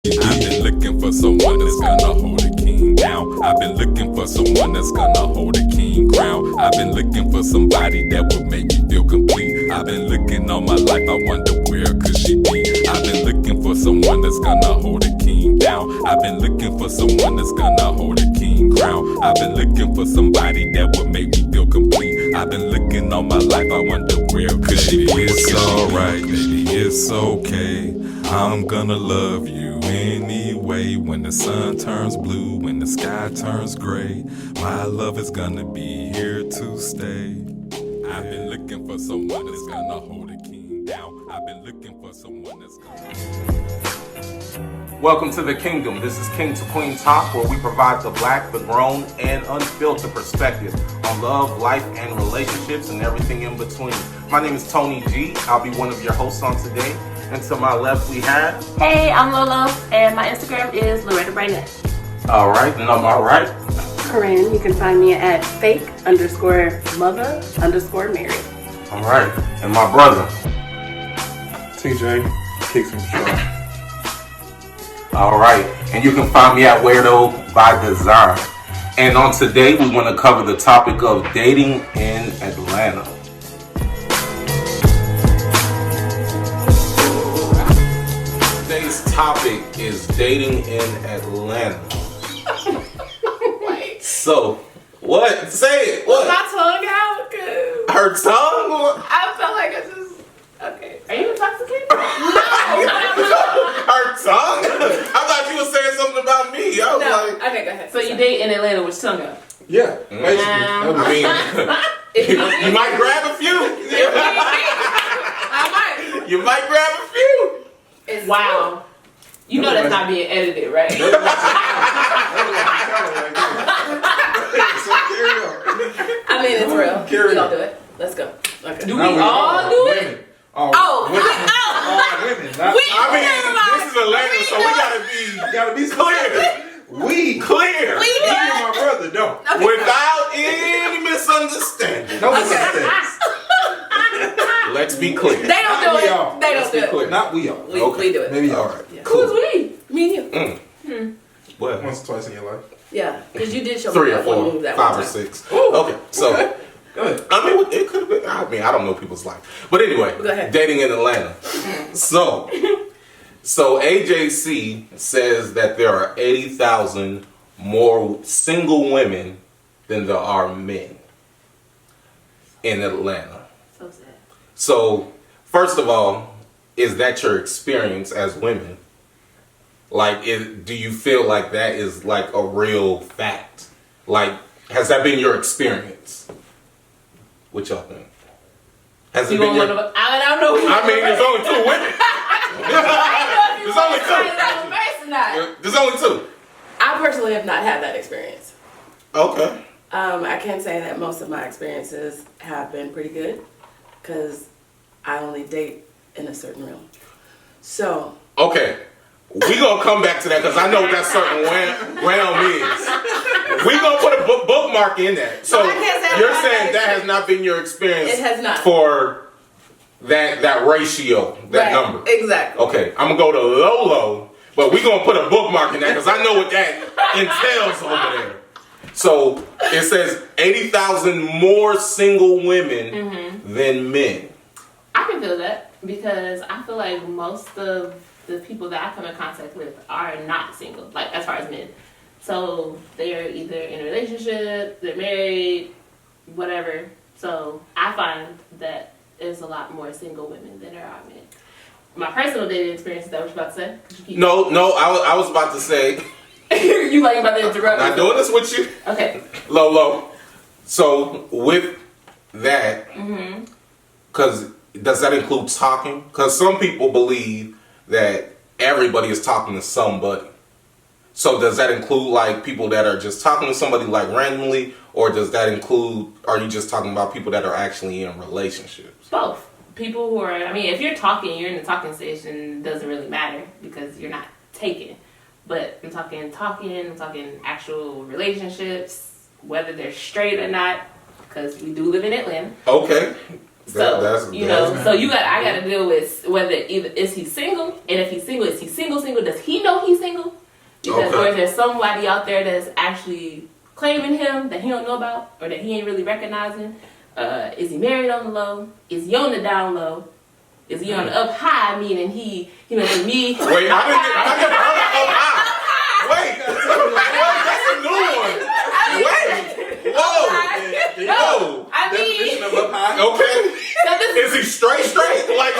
I've been looking for someone that's gonna hold a king down. I've been looking for someone that's gonna hold a king crown. I've been looking for somebody that would make me feel complete. I've been looking all my life, I wonder where could she be. I've been looking for someone that's gonna hold a king down. I've been looking for someone that's gonna hold a king crown. I've been looking for somebody that would make me feel complete. I've been looking all my life, I wonder where could she be. It's alright, baby, it's okay. I'm gonna love you anyway. When the sun turns blue, when the sky turns gray, my love is gonna be here to stay. I've been looking for someone that's gonna hold a king down. I've been looking for someone that's gonna... Welcome to the kingdom. This is King to Queen Talk, where we provide the black, the grown, and unfiltered perspective on love, life, and relationships, and everything in between. My name is Tony G. I'll be one of your hosts on today. And to my left, we have... Hey, I'm Lolo, and my Instagram is LORETTABRYNET. All right, and I'm all right. Corinne, you can find me at fake_mother_married. All right, and my brother. TJ, kicks and short. All right, and you can find me at WEIRDOBYDESIGN. And on today, we want to cover the topic of dating in Atlanta. Today's topic is dating in Atlanta. Wait. So, what? Say it. What? My tongue out? Cause Her tongue? I felt like I just... Okay. Are you intoxicated? Her tongue? I thought you were saying something about me. I was like... Okay, go ahead. So you date in Atlanta with tongue out? Yeah, basically. I mean, you might grab a few. I might. You might grab a few. Wow. You know that's not being edited, right? So carry on. I mean, it's real. Carry We gonna on. do it. Let's go. Okay. Do we all do it? Women. All Oh, women. oh. All women. Not, We- I mean, this is Atlanta, so we gotta be clear. clear. We Me and my brother don't. Okay. Without any misunderstanding. No mistakes. Let's be clear. They don't Not do we it. all. They Let's don't be do clear. it. Not we all. We do it. Maybe All all right. Yeah. Cool. Who's we? Me and you. What? Once or twice in your life. Yeah, because you did show 3 me or that one 4, move that 5 one or time. 6. Okay, so Go ahead. I mean, it could have been. I mean, I don't know people's life, but anyway, Go ahead. dating in Atlanta. So AJC says that there are 80,000 more single women than there are men in Atlanta. So sad. So, first of all, is that your experience as women? Like, do you feel like that is like a real fact? Like, has that been your experience? What y'all think? Has it You been don't your... want to? I don't know. I mean, there's only 2 women. There's only 2. There's only 2. I personally have not had that experience. Okay. I can say that most of my experiences have been pretty good because I only date in a certain realm. So. Okay. We gonna come back to that because I know what that certain realm is. We gonna put a bookmark in that. So I can't say you're I've had saying that that has not been your experience. It has not. For that ratio, that number. Exactly. Okay, I'm gonna go to Lolo, but we gonna put a bookmark in that because I know what that entails over there. So it says 80,000 more single women than men. I can feel that because I feel like most of the people that I come in contact with are not single, like as far as men. So they're either in a relationship, they're married, whatever. So I find that there's a lot more single women than there are men. My personal dating experience, is that what you're about to say? No, I was about to say, You like about to interrupt? I'm not doing this with you. Okay. Lolo. So with that, because does that include talking? Because some people believe that everybody is talking to somebody. So does that include like people that are just talking to somebody like randomly, or does that include, are you just talking about people that are actually in relationships? Both. People who are, I mean, if you're talking, you're in the talking station, it doesn't really matter because you're not taking. But I'm talking actual relationships, whether they're straight or not, because we do live in Atlanta. Okay. So That's- you know, that's- so I got to deal with whether either is he single, and if he's single, is he single? Does he know he's single? Because or is there somebody out there that's actually claiming him that he don't know about, or that he ain't really recognizing? Is he married on the low? Is he on the down low? Is he on the up high? Meaning he with me. Wait, I never heard of up high. Wait, that's a new one. Wait, whoa. No, I mean, Definition of up high. Okay. so this Is he straight? Like,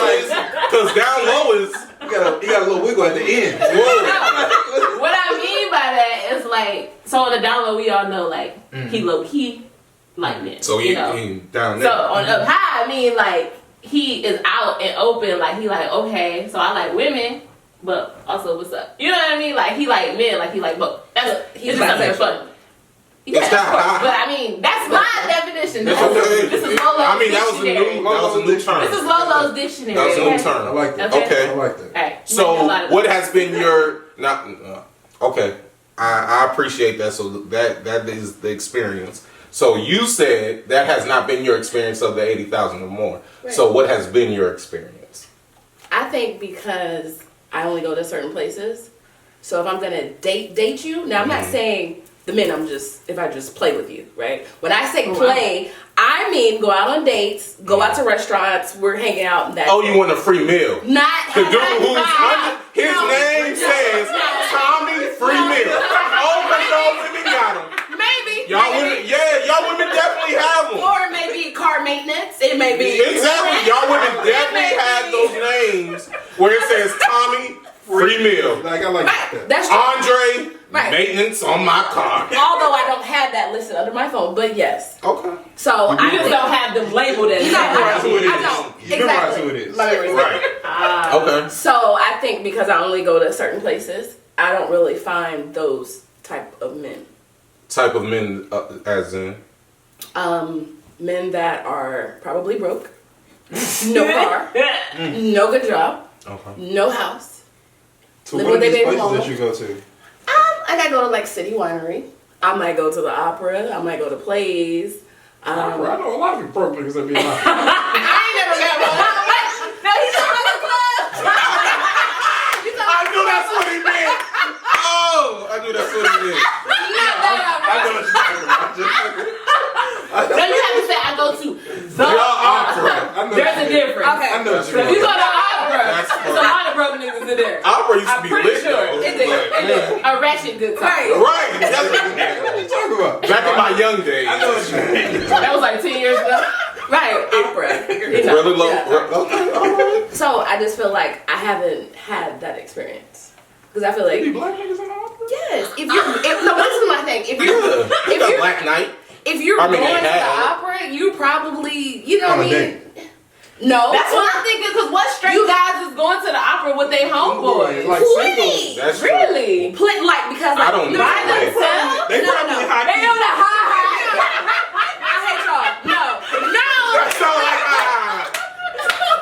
because down low is. You got a little wiggle at the end. Whoa. what I mean by that is like, so on the down low, we all know like he low key, like this. So he down there. So on up high, I mean like he is out and open, like he like okay. So I like women, but also what's up? You know what I mean? Like he like men, like he like both. He's just something fun. Yeah, of that course. high? But I mean, that's my definition. This is Lolo's I mean, that was a new term. This is Lolo's dictionary. That was a new okay? term. I like that. Okay. I like that. All right. So, what has been your okay? I appreciate that. So that is the experience. So you said that has not been your experience of the 80,000 or more. Right. So what has been your experience? I think because I only go to certain places. So if I'm gonna date you, now I'm not saying the men. If I just play with you, right? When I say play, I mean go out on dates, go out to restaurants, we're hanging out. And that. Oh, you want a free meal? Not The dude who's under his name says Tommy Free Meal. Oh, but y'all women got him. Maybe. Y'all women, y'all women definitely have them. Or maybe car maintenance. It may be. Exactly. Y'all women definitely have those names where it says Tommy Free Meal. Like I like that. That's true. Andre, Right. maintenance on my car. Although I don't have that listed under my phone, but yes. Okay. So I You just don't have them labeled as No, that. Memorize who it is. I don't. You memorize Exactly. who it is. Right. Okay. So I think because I only go to certain places, I don't really find those type of men. Type of men, as in? Men that are probably broke, no car, no good job, Okay. no house. So Live what with are these their baby places mama. that you go to? I gotta go to like City Winery. I might go to the opera. I might go to plays. I know a lot of broke niggas that be lying. I ain't never met one. No, he's talking about the club. I knew that's what he meant. Oh, I knew that's what he meant. I know what you're talking about. No, you have to say I go to the opera. I know There's a difference. Okay. I know what If you're you go talking to opera, That's there's a lot of broke niggas in there. Opera used to I'm be pretty lit, sure. though. It did. A ratchet good time. Right. That's What are you talking about? back in my young days. I know what you mean. That was like 10 years ago. Right, opera. It's really low. Yeah. Okay, all right. So I just feel like I haven't had that experience because I feel Be like black niggas in the opera? yes, no, this is my thing. If Yeah. you're You got Black Knight. going I mean, to they the have. opera, you probably you know On what I a mean. No, That's what I'm thinking, because what straight guys is going to the opera with their homeboys? Like Please. singles. That's true. Really? like because I don't know. By themselves? They No, probably no. high They key. on the high. I hate y'all. No. That sound like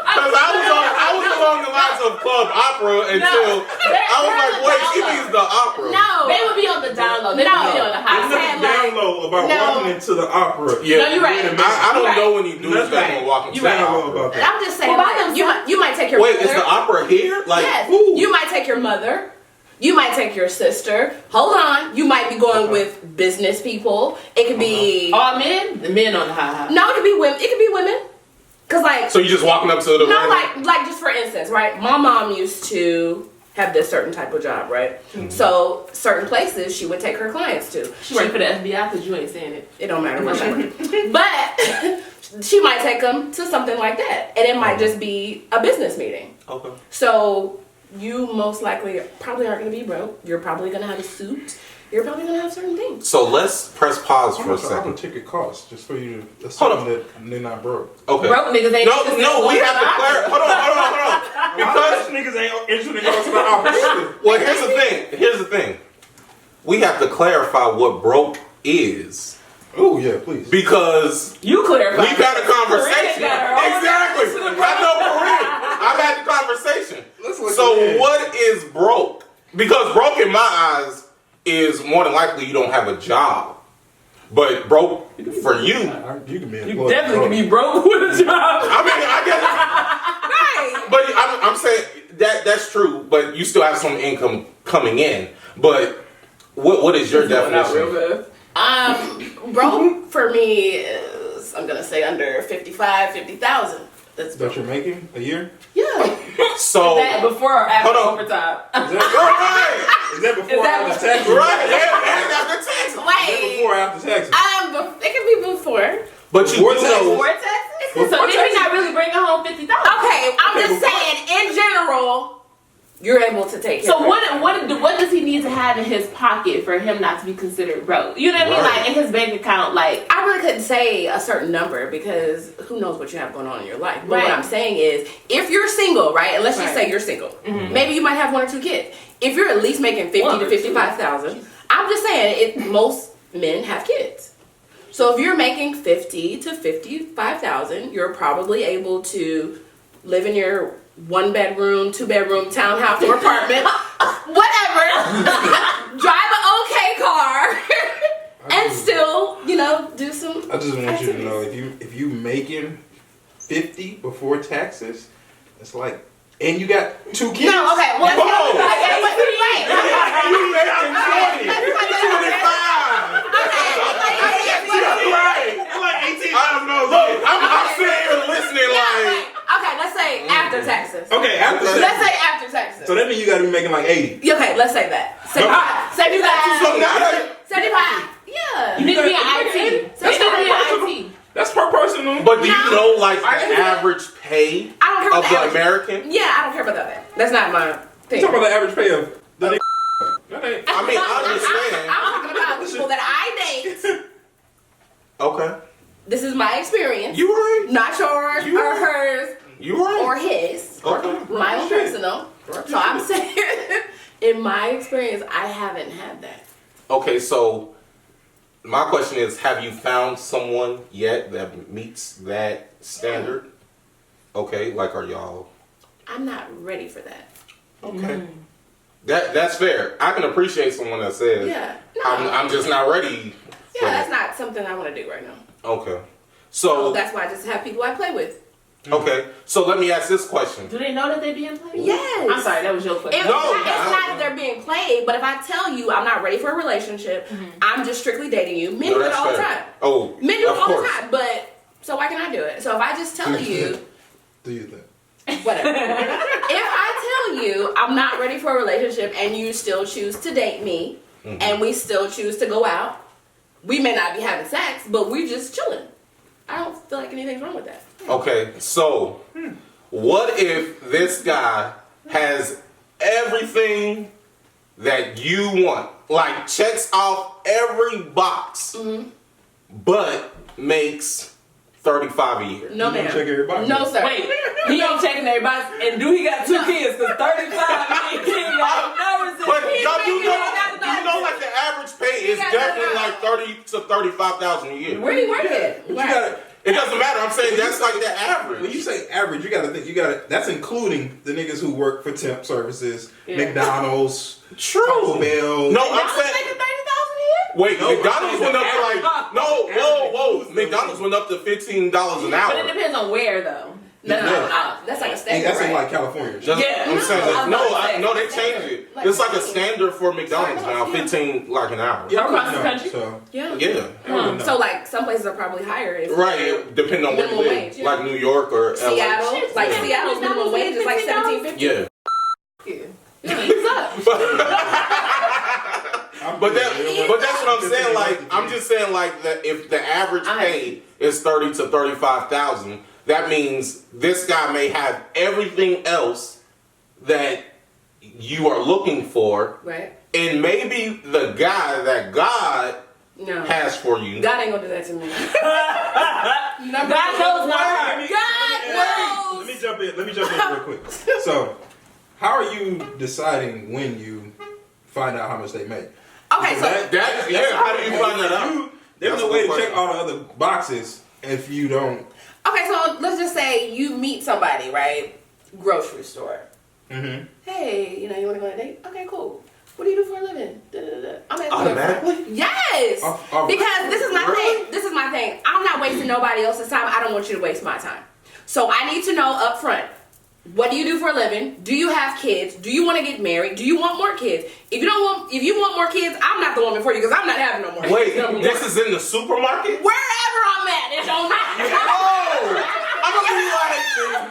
because I was along the lines of club opera until I was like, wait, she means the opera. No. They would be on the down low. They would be on the high There's nothing side. down low about No. walking into the opera. Yeah. No, you're right. I don't You're know right. when you do That's that right. when walking to You're the right. I don't know opera. about that. I'm just saying, Well, by like, you might take your Wait, mother. is the opera here? Like, Yes. ooh. You might take your mother. You might take your sister. Hold on. You might be going with business people. It could be All men? The men on the high. no. It could be women. It could be women. Cause like So you just walking up to the no, random- like just for instance, right? My mom used to have this certain type of job, right? So certain places she would take her clients to. She worked for the FBI because you ain't saying it. It don't matter what she worked. But she might take them to something like that, and it might just be a business meeting. Okay. So you most likely probably aren't going to be broke. You're probably going to have a suit. You're probably going to have certain things. So let's press pause How for a much an opera second. ticket cost just for you to Hold assume on. that they're not broke? Okay. Broke niggas ain't No, we have to clarify. Hold on. Because Because niggas ain't interested in going to the opera. well, here's the thing. We have to clarify what broke is Oh yeah, please. because You clarify. we've had a conversation. Corinne got her own Exactly. answer to the I know Corinne. I've had the conversation. Let's look So at it. what is broke? Because broke in my eyes is more than likely you don't have a job. But broke for you. You can be You employed. definitely can be broke with a job. I mean, I guess. Right. But I'm saying that's true. But you still have some income coming in. But what is your Not real definition? fast. Broke for me is, I'm gonna say under 50,000. That's That you're making a year? yeah. So That before or after Hold on. overtime? Is that, right, is that before or that after taxes? right, yeah, that's the tax. Is that Wait. before or after taxes? It can be before. But you Before do taxes. know. Before taxes? Before So then taxes. you're not really bringing home 50,000. Okay, I'm Okay, just but saying, in general, you're able to take care So of what does he need to have in his pocket for him not to be considered broke? You know what I mean? Right. Like in his bank account, like I really couldn't say a certain number because who knows what you have going on in your life. But Right. what I'm saying is, if you're single, right, and let's just Right. say you're single, maybe you might have 1 or 2 kids. If you're at least making 50 1 to or 2. 55,000, I'm just saying, most men have kids. So if you're making 50 to 55,000, you're probably able to live in your 1-bedroom, 2-bedroom townhouse or apartment, whatever. Drive an okay car, and still, do some. I just want you to activities. know if you making 50 before taxes, it's like, and you got 2 kids. No, okay. Well, Whoa. right. You making 20, 25. Right. Like 18. I don't know. Look, I'm sitting here listening like. Okay, let's say after taxes. Okay, after Okay. Let's taxes. say after taxes. So that means you got to be making like 80. Okay, let's say that. 75. So now that, 75. Yeah. you need to be an IT. You need to be an IT. That's per person. though. but do you No. know like Are the you- average pay I don't care about of the the average. American? Yeah, I don't care about that. That's not my thing. You talking about the average pay of the that ain't. I mean, I understand. I'm talking about people that I date. Okay. This is my experience. You right. Not yours You or right. hers You right. or his. Okay. My own personal. So I'm saying, in my experience, I haven't had that. Okay, so my question is, have you found someone yet that meets that standard? Okay, like are y'all I'm not ready for that. okay? That's fair. I can appreciate someone that says, Yeah. No. I'm just not ready. for Yeah, that's that." not something I want to do right now. Okay. So So that's why I just have people I play with. okay. So let me ask this question. Do they know that they being played? Yes. I'm sorry, that was your question. It's No, not I that don't- they're being played, but if I tell you I'm not ready for a relationship, I'm just strictly dating you. Men No, do it that's all the fair. time. Oh, Men do it of all course. the time. But so why can I do it? So if I just tell you, Do you think? whatever. If I tell you I'm not ready for a relationship and you still choose to date me and we still choose to go out, we may not be having sex, but we're just chilling. I don't feel like anything's wrong with that. Okay, so what if this guy has everything that you want, like checks off every box, but makes 35 a year? No, You gonna ma'am. check everybody? No, sir. Wait, he ain't checking everybody, and do he got 2 kids? Because 35, he ain't got no resistance. But He's y'all making do know, $100,000. do you know like the average pay is got definitely $100,000. like 30 to 35,000 a year. Where do you work Yeah, at? but you Right. gotta. It doesn't matter. I'm saying that's like the When average. you say average, you gotta think. You gotta. That's including the niggas who work for temp services, Yeah. McDonald's, True. Taco Bell. No, Y'all I'm saying. making 30,000 a year? Wait, No, McDonald's I'm went up to saying like whoa. McDonald's went up to $15 an But it hour. depends on where though. No, Yeah. that's like a Hey, standard, that's in right? like California. Just- Yeah. I'm saying No, I'm no, about to say. no, they changed it. Like It's like a 15. standard for McDonald's now, Yeah. 15 like an hour. Yeah, Across the no, country? So, Yeah. Yeah, no. So like some places are probably higher. If right. Depending on where you Minimum live, wage, yeah. like New York or LA. Seattle, like Yeah. Seattle's minimum wage is like $17.50. Yeah, but that's what I'm saying. Like I'm just saying like that if the average pay is 30 to 35,000, that means this guy may have everything else that you are looking for, Right? and maybe the guy that God No. has for you. God ain't gonna do that to me. God knows my Let me- God Let me jump in. Let me jump in real quick. So, how are you deciding when you find out how much they make? Okay, so How do you find that out? There's That's no a way good to check question. all the other boxes if you don't. okay, so let's just say you meet somebody, right? Grocery store. Mm-hmm. Hey, you want to go on a date? Okay, cool. What do you do for a living? Da, da, da, da. I'm at Automatically? Yes. this. Because this is my thing. This is my thing. I'm not wasting nobody else's time. I don't want you to waste my time. So I need to know up front, what do you do for a living? Do you have kids? Do you want to get married? Do you want more kids? If you want more kids, I'm not the woman for you because I'm not having no more kids. Wait, this is in the supermarket? Wherever I'm at, it don't matter. Oh! I'm gonna be like,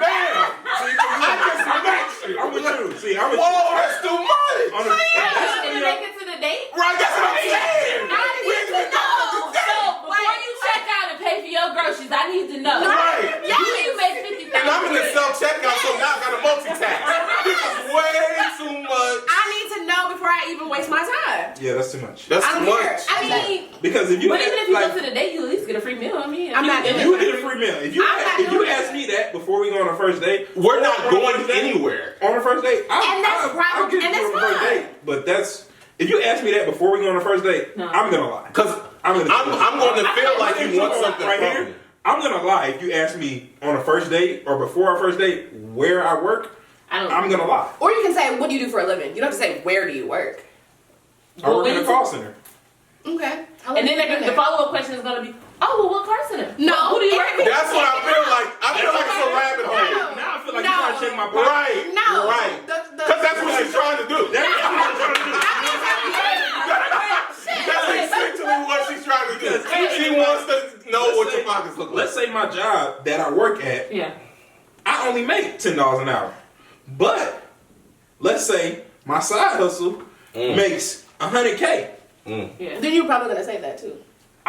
damn! I just met you. I'm with you. See, I'm with Whoa, you. that's too much! On the- Did you make it to the date? Right, that's what I'm saying! I need to know. So before you check out and pay for your groceries, I need to know. Right. Do you make $50,000? And I'm in the self-checkout, so now I gotta multitask. This is way too much. I need to know before I even waste my time. Yeah, that's too much. That's I too don't care. much. I mean, Because if you but even if you like, go to the date, you at least get a free meal. I mean, I'm not doing if you get a free meal, if you ask me that before we go on a first date, We're not on a going first date- anywhere. On a first date, And that's I'll get and you that's on a first fine. date. But that's if you ask me that before we go on a first date, No. I'm gonna lie. Because I'm going to feel like you want something right from here. me. I'm gonna lie if you ask me on a first date or before our first date where I work. I'm gonna lie. Or you can say, what do you do for a living? You don't have to say, where do you work? I work in a call center. Okay. And then the follow-up question is going to be, oh, well, what car center? No. Who do you work for? That's what I feel like. I feel like it's a rabbit hole. Now I feel like No. you're trying to check my pocket. Right. No. Right. Because that's what she's trying to do. That's what I'm trying to do. That's essentially what she's trying to do. She wants to know what your pockets look like. Let's say my job that I work at, Yeah. I only make $10 an hour. But let's say my side hustle makes $100K. Yeah. Then you're probably going to say that too.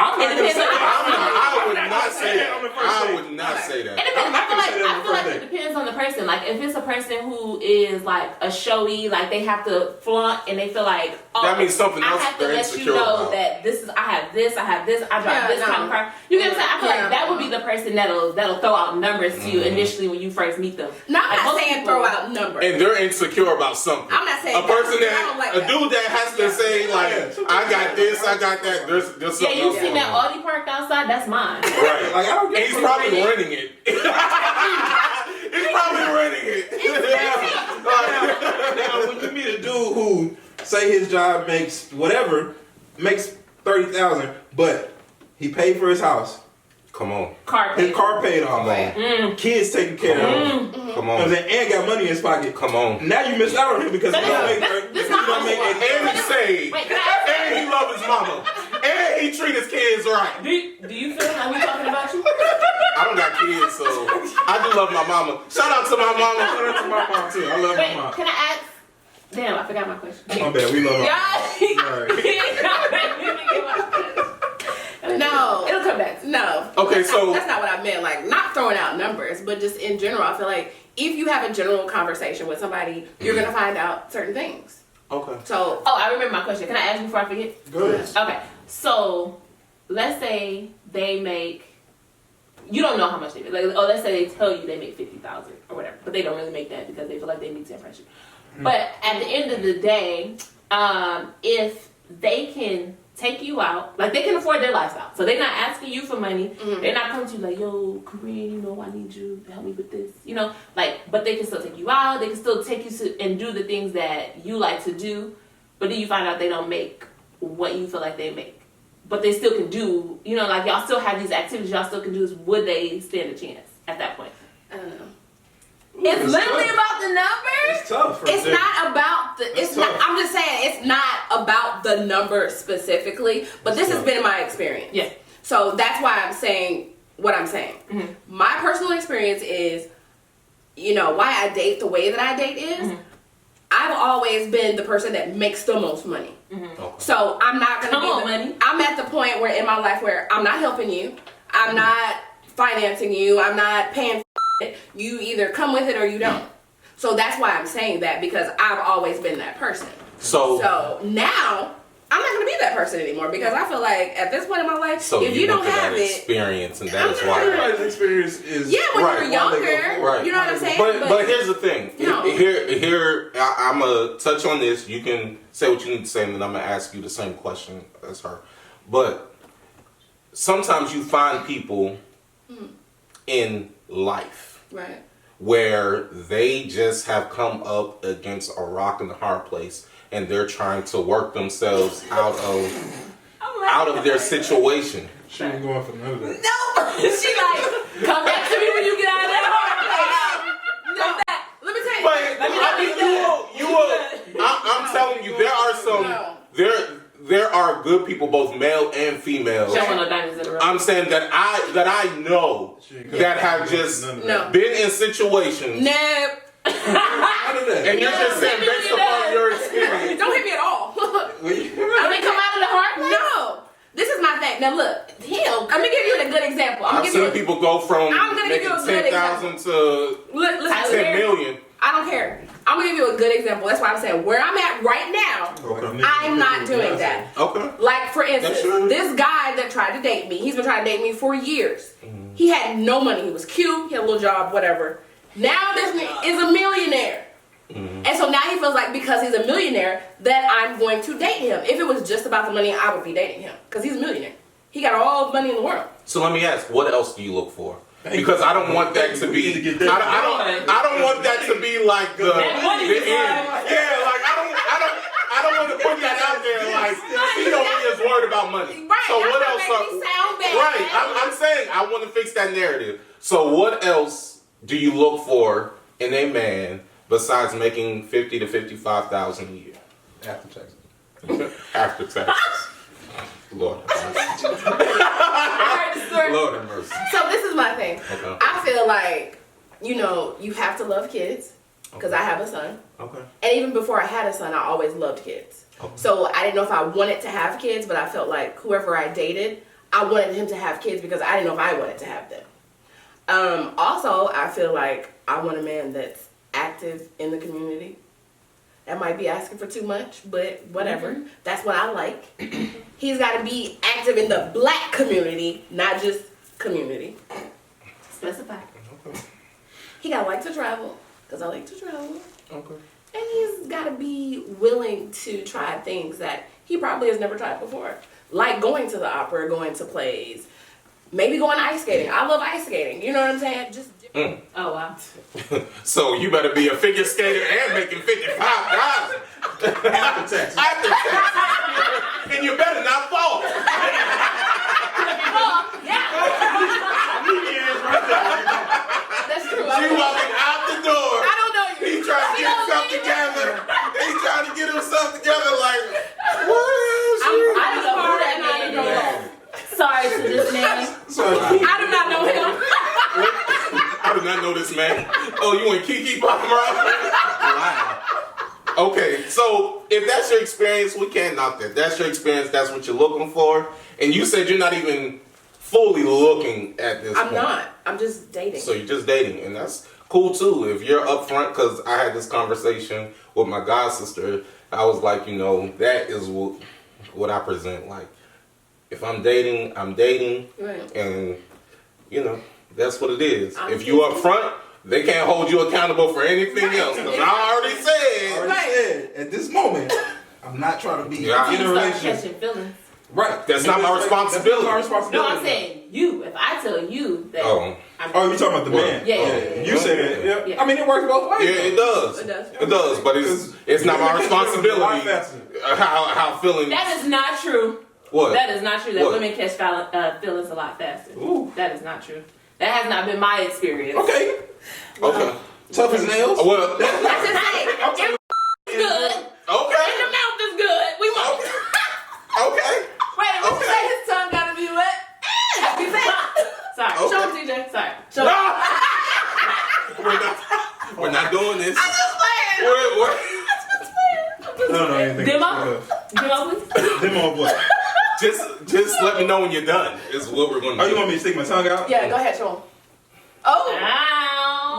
I'm not gonna say I would not say on the that. first I date. would not say that. It depends. I'm not gonna say that on I the feel like first it depends on the person. Like if it's a person who is like a showy, like they have to flaunt and they feel like, oh, That means something else I have to they're let you insecure know about. that this is I have this, I drive Yeah, this no. kind of car. You get what I'm saying? I feel Yeah. like that would be the person that'll throw out numbers to you initially when you first meet them. No, I'm Like, not most saying people- throw out numbers. And they're insecure about something. I'm not saying a person that. I that don't like a that. dude that has to say like, I got this, I got that. There's Yeah, something you else seen going that on. Audi parked outside? That's mine. Right. Like I don't And get he's probably renting it. He's probably renting it. Now, when you meet a dude who say his job makes whatever, makes $30,000, but he paid for his house, Come on. Car his pay. car paid off, Come on. kids taken care of, Come on. and got money in his pocket. Come on. Now you missed out on him because So he don't this- make this he not don't make hustle. And he's saved. Wait, can I ask And he love his mama. And he treat his kids right. do you feel like we talking about you? I don't got kids, so I do love my mama. Shout out to my mama. Shout out to my mom too. I love Wait, my mom. can I ask? Damn, I forgot my question. My bad. We love our No. It'll come back. No. Okay, so- that's not what I meant. Like, not throwing out numbers, but just in general, I feel like if you have a general conversation with somebody, you're gonna find out certain things. Okay. So, Oh, I remember my question. Can I ask before I forget? Good. Okay, so let's say they make. You don't know how much they make. Like, oh, let's say they tell you they make 50,000 or whatever, but they don't really make that because they feel like they need to impress you. But at the end of the day, if they can take you out, like they can afford their lifestyle, so they're not asking you for money. They're not coming to you like, yo, Korean, you know, I need you to help me with this, you know, like. But they can still take you out. They can still take you to and do the things that you like to do. But then you find out they don't make what you feel like they make, but they still can do, you know, like y'all still have these activities y'all still can do. Would they stand a chance at that point? I don't know. It's It's literally tough. about the numbers. It's tough. It's not about the. It's not. tough. I'm just saying it's not about the number specifically. But this has been my experience. Yeah. So that's why I'm saying what I'm saying. My personal experience is, you know, why I date the way that I date is, I've always been the person that makes the most money. Okay. So I'm not gonna Come be on, the, money. I'm at the point where in my life where I'm not helping you, I'm not financing you, I'm not paying for it. You either come with it or you don't. So that's why I'm saying that, because I've always been that person. So Now I'm not gonna be that person anymore, because I feel like at this point in my life, if you don't went through have that it, experience, and that I'm is not why. gonna- Everybody's experience is yeah, when Right. you're Why they go younger, for it. Right. you know what I'm saying. But here's the thing. No. Here, I'm gonna touch on this. You can say what you need to say, and then I'm gonna ask you the same question as her. But sometimes you find people in life right. where they just have come up against a rock and a hard place, and they're trying to work themselves out of out of their situation. She ain't going for none of that. No, she like, come back to me when you get out of that hard place. No, that. Let me tell you. I'm telling you, there are some there are good people, both male and female. I'm saying that I know that have just been in situations. No. And you're just saying based upon your experience. Don't hit me at all. I mean, come out of the heart place? No. This is my thing. Now look, I'm gonna give you a good example. I've seen people go from making 10,000 to 10 million. I don't care. I'm gonna give you a good example. That's why I'm saying where I'm at right now, I'm not doing that. Okay. Like for instance, this guy that tried to date me, he's been trying to date me for years. He had no money. He was cute. He had a little job, whatever. Now this man is a millionaire. And so now he feels like because he's a millionaire that I'm going to date him. If it was just about the money, I would be dating him because he's a millionaire. He got all the money in the world. So let me ask, what else do you look for? Because I don't want that to be. I don't want that to be like the end. Yeah, like I don't want to put that out there. Like she only is worried about money. Right. So what else? Sound bad. Right. I'm saying I want to fix that narrative. So what else do you look for in a man besides making 50 to 55,000 a year After taxes? after taxes? Lord have mercy. Lord have mercy. So this is my thing. Okay. I feel like, you have to love kids because I have a son. Okay. And even before I had a son, I always loved kids. Okay. So I didn't know if I wanted to have kids, but I felt like whoever I dated, I wanted him to have kids because I didn't know if I wanted to have them. Also, I feel like I want a man that's active in the community. That might be asking for too much, but whatever. That's what I like. He's got to be active in the black community, not just community. Specify. Okay. He got to like to travel, because I like to travel. Okay. And he's got to be willing to try things that he probably has never tried before. Like going to the opera, going to plays, maybe going ice skating. I love ice skating. You know what I'm saying? Just Oh, wow. So you better be a figure skater and making 55,000 After taxes. after taxes. And you better not fall. That's true. She walking out the door. I don't know you. He trying to get himself together. He trying to get himself together like, what is she? I don't know who that man is. Sorry to this man. I do not know him. I do not know this man. Oh, you and Kiki popping around? Wow. Okay, so if that's your experience, we can't knock that. That's your experience. That's what you're looking for. And you said you're not even fully looking at this I'm point. not. I'm just dating. So you're just dating, and that's cool too. If you're upfront, because I had this conversation with my god sister, I was like, that is what I present. Like, if I'm dating, I'm dating, Right. and that's what it is. If you upfront, they can't hold you accountable for anything else. Because I already said, At this moment, I'm not trying to be Yeah. in a Start relationship. catching feelings. Right. That's not my responsibility. That's not my responsibility. No, I'm saying you. If I tell you that. Oh. Oh, you talking about the man? Yeah. You said, yeah. Yeah. I mean, it works both ways. Yeah, it does. It does. It does, but it's not my responsibility. A lot faster. How feelings. That is not true. What? That is not true. That What? women catch feelings a lot faster. Ooh. That is not true. That has not been my experience. Okay. Okay. Tough as nails. Well. Let's just say, It's good. Okay. And the mouth is good. We want. Okay. wait, what you say his tongue gotta be wet? You say? Sorry. Okay. Show him, TJ. Sorry. Show him. We're not doing this. I'm just playing. We're I don't know anything. Demo? Demo, please. Demo of what? just let me know when you're done. Is what we're gonna Oh, do. you want me to stick my tongue out? Yeah, go ahead, show him. Oh, Ow.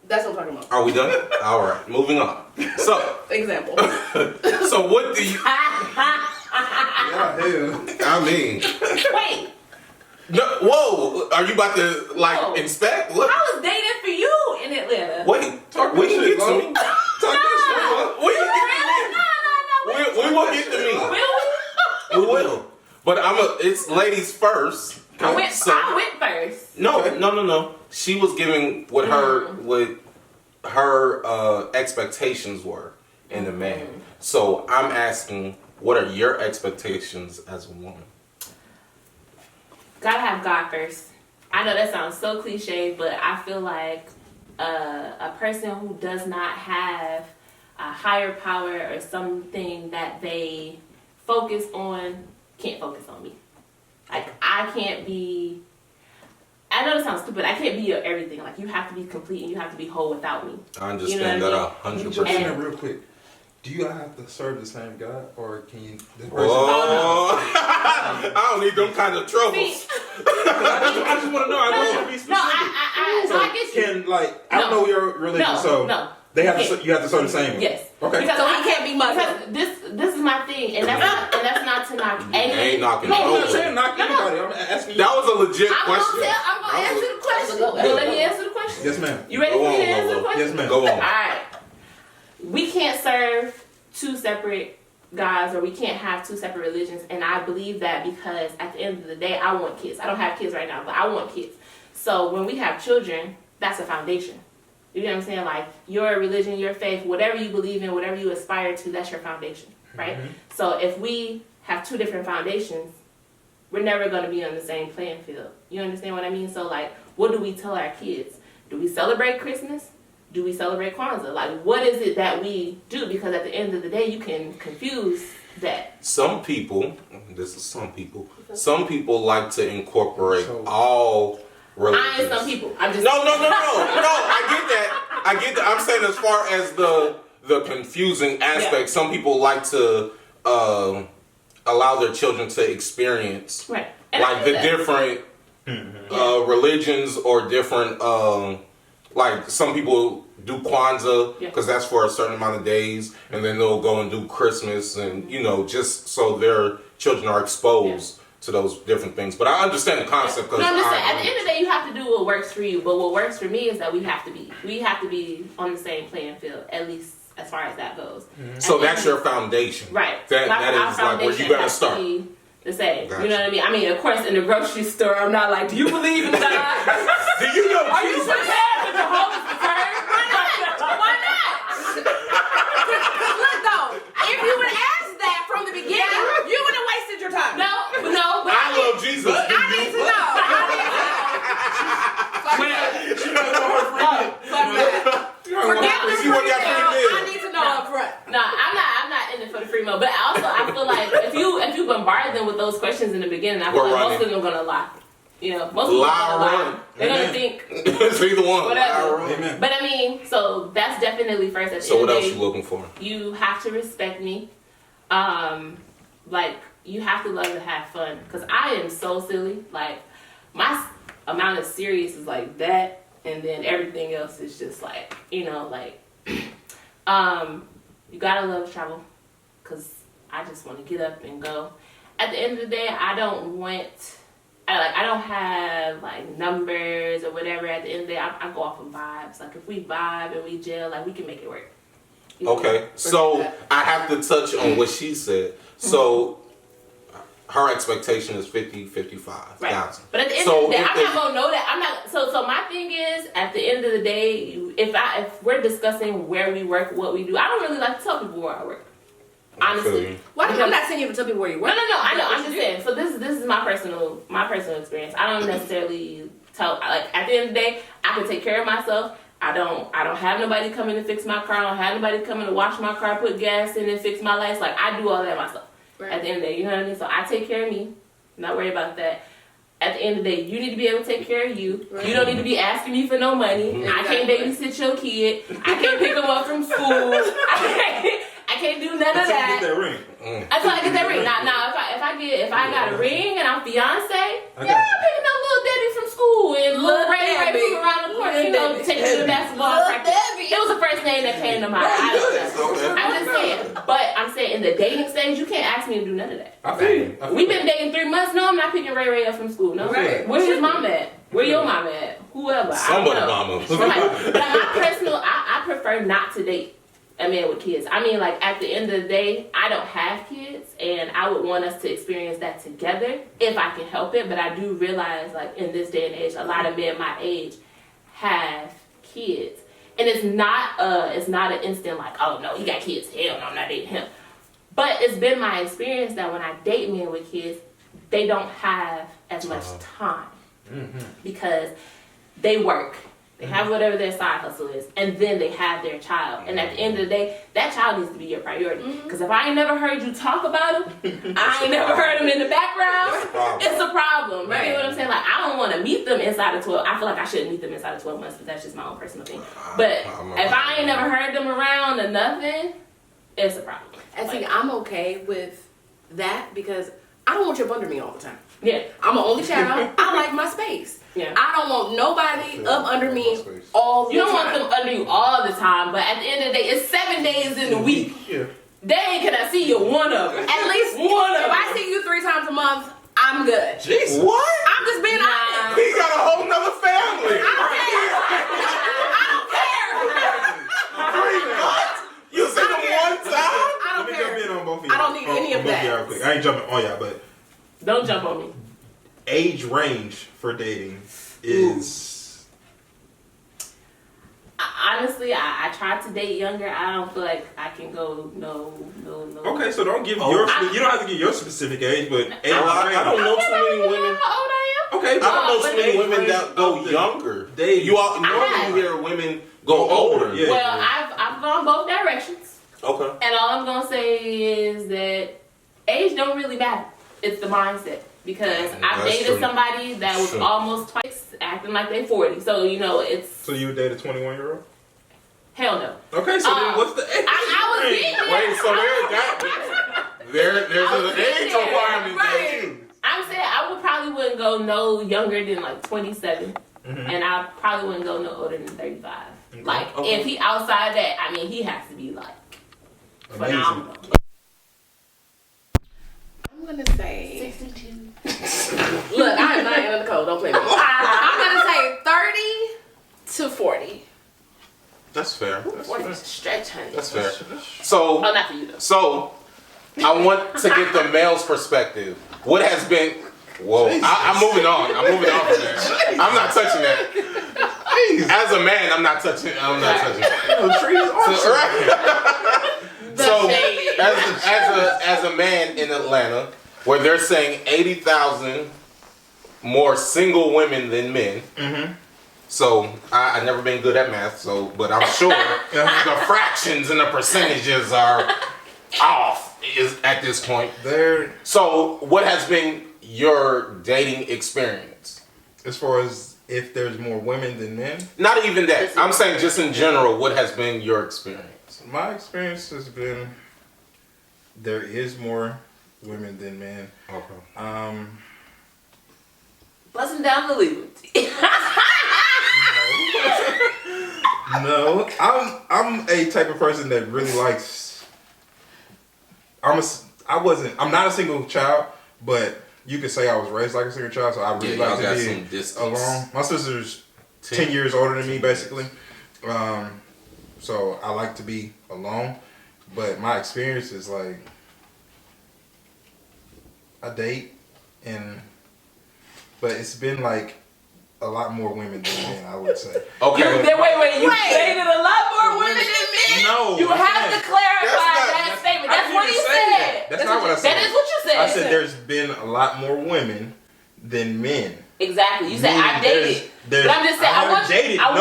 that's what I'm talking about. Are we done? All right, moving on. So, Example. so what do you? Yeah, hell. I mean, Wait. no, whoa! Are you about to Whoa. inspect? What? I was dating for you in Atlanta. Wait, Talk we that can shit, get to bro. me. Talk that We can Really? get to me. We will get to me. Will we? We will. But it's ladies first. I went So- first. No. She was giving what her expectations were in a man. So I'm asking, what are your expectations as a woman? gotta have God first. I know that sounds so cliche, but I feel like a person who does not have a higher power or something that they focus on can't focus on me. Like, I can't be, I know it sounds stupid, I can't be your everything. Like, you have to be complete and you have to be whole without me. I understand that 100%. And- real quick. Do you have to serve the same God, or can you? This person, I don't need them kind of troubles. See, I just want to know. I don't want to be specific. I get you. Can I don't know your religion, so no. they have to. You have to serve the same. Yes. Okay. Because So I he can't be Muslim. because this is my thing, and that's not to knock any. ain't knocking No, I'm not nobody. saying knock anybody. I'm asking you. That was a legit I'm question. gonna answer the question. Well, let me answer the question. Yes, ma'am. You ready Go for me on, to answer the Lolo. question? Yes, ma'am. Go on. Alright. We can't serve two separate gods, or we can't have two separate religions, and I believe that because at the end of the day, I want kids. I don't have kids right now, but I want kids. So when we have children, that's a foundation. You know what I'm saying? Like, your religion, your faith, whatever you believe in, whatever you aspire to, that's your foundation, right? So if we have two different foundations, we're never going to be on the same playing field. You understand what I mean? So, like, what do we tell our kids? Do we celebrate Christmas? Do we celebrate Kwanzaa? Like, what is it that we do? Because at the end of the day, you can confuse that. Some people like to incorporate all religions. I ain't some people. I'm just No. I get that. I'm saying as far as the confusing aspect, Yeah. some people like to allow their children to experience right. And I like get the that. different religions or different like some people do Kwanzaa Yeah. because that's for a certain amount of days, and then they'll go and do Christmas, and just so their children are exposed to those different things. But I understand the concept. No, I'm just saying, at the end of the day, you have to do what works for you. But what works for me is that we have to be on the same playing field, at least as far as that goes. So And that's then- your foundation. right. That Our is like where you foundation gotta has to start. be the same. Gotcha. You know what I mean? I mean, of course, in the grocery store, I'm not like, do you believe in God? Do you know Are you Jesus? prepared for Jehovah's return? Why not? Because look though, if you would ask that from the beginning, you would have wasted your time. No, but I love Jesus. I need to know. Forget the free meal. I need to know up front. No, I'm not in it for the free meal. But also, I feel like if you bombard them with those questions in the beginning, I feel We're like running. most of them are gonna lie. Most of them are Lie gonna or lie. run. They're gonna Amen. think It's either one. whatever. Amen. But I mean, so that's definitely first. At the So end what of else the you day, looking for? you have to respect me. Like, you have to love to have fun. Because I am so silly. Like, my amount of serious is like that. And then everything else is just like, you gotta love travel. Because I just want to get up and go. At the end of the day, I don't have like numbers or whatever. At the end of the day, I go off of vibes. Like, if we vibe and we gel, like, we can make it work. You know? Okay, so I have to touch on what she said. So her expectation is 55,000. Right. But at the end So of the day, if I'm not gonna know that. I'm not. So my thing is, at the end of the day, if we're discussing where we work, what we do, I don't really like to tell people where I work. Honestly. Well, I'm not saying you to tell people where you work. No. I know. I'm just saying. So this is my personal experience. I don't necessarily tell. Like, at the end of the day, I can take care of myself. I don't have nobody coming to fix my car. I don't have nobody coming to wash my car, put gas in, and fix my lights. Like, I do all that myself. Right. At the end of the day, you know what I mean? So I take care of me. Not worry about that. At the end of the day, you need to be able to take care of you. Right. You don't need to be asking me for no money. I can't babysit your kid. I can't pick them up from school. I can't do none of Until you that. get that ring. Until I get that ring. Now, if I got a ring and I'm fiance, I'm Okay. picking up little Debbie from school and little Ray Debbie. from around the corner, taking her to basketball practice. It was the first name that came to mind. I don't know. I'm just saying. But I'm saying, in the dating stage, you can't ask me to do none of that. I feel you. We've been dating 3 months. No, I'm not picking Ray up from school. No. Right. Where's his mom at? Where your mom at? Whoever. Somebody I don't know. mama. Somebody. But my personal, I prefer not to date a man with kids. I mean, like, at the end of the day, I don't have kids, and I would want us to experience that together if I can help it. But I do realize, like, in this day and age, a lot of men my age have kids, and it's not an instant like, oh no, he got kids. Hell no, I'm not dating him. But it's been my experience that when I date men with kids, they don't have as much time because they work. They have whatever their side hustle is, and then they have their child. And at the end of the day, that child needs to be your priority. Because if I ain't never heard you talk about him, I ain't never heard him in the background, it's a problem. Right? You know what I'm saying? Like, I don't want to meet them inside of 12. I feel like I shouldn't meet them inside of 12 months, but that's just my own personal thing. But if I ain't never heard them around or nothing, it's a problem. And see, I'm okay with that because I don't want you up under me all the time. Yeah. I'm an only child. I like my space. Yeah. I don't want nobody up under me all the time. You don't want them under you all the time, but at the end of the day, it's 7 days in the week. Yeah. Dang, can I see you one of them? At least one of if them. I see you 3 times a month, I'm good. Jesus. What? I'm just being honest. He got a whole nother family. I don't care. What? You see them one time? I Let don't me jump care. in on both of y'all. I don't need any of both that. y'all real quick. I ain't jumping on y'all, but Don't jump on me. age range for dating is. Honestly, I tried to date younger. I don't feel like I can go no. Okay, so don't give your. You don't have to give your specific age, but age I don't know too many women. How old I am? Okay, I don't know but too many age women range that go of the younger. dating. You all normally hear women go older. Yeah. Well, I've gone both directions, Okay. and all I'm gonna say is that age don't really matter. It's the mindset. Because I've That's dated true. somebody that was True. almost twice, acting like they 40. So it's So you would date a 21-year-old? hell no. Okay, so then what's the age? I was getting Wait, so there's an age requirement there too. I'm saying I wouldn't go no younger than like 27, and I probably wouldn't go no older than 35. Like Okay. if he outside that, I mean he has to be like phenomenal. I'm gonna say 62. look, I am not Anna Nicole, don't play me. I'm gonna say 30 to 40. That's fair. 40 is a stretch, honey. That's fair. So, Oh, not for you though. so I want to get the male's perspective. What has been? Whoa, I'm moving on. I'm moving on from that. I'm not touching that. As a man, I'm not touching. I'm not touching that. So, as a man in Atlanta, where they're saying 80,000 more single women than men. So I've never been good at math. So, but I'm sure the fractions and the percentages are off at this point. So, what has been your dating experience? As far as if there's more women than men? Not even that. I'm saying just in general, what has been your experience? My experience has been there is more women than men. Okay. Busting down the legal. No, I'm a type of person that really likes. I'm not a single child, but you could say I was raised like a single child, so I really like to be alone. My sister's 10 years older than me, basically. So I like to be alone, but my experience is like I date, but it's been like a lot more women than men, I would say. Okay. Wait, you dated a lot more women than men? No, You have to clarify that statement. That's what he said. That's not what I said. That is what you said. I said there's been a lot more women than men. Exactly. You said I dated. There's, But I'm just saying, I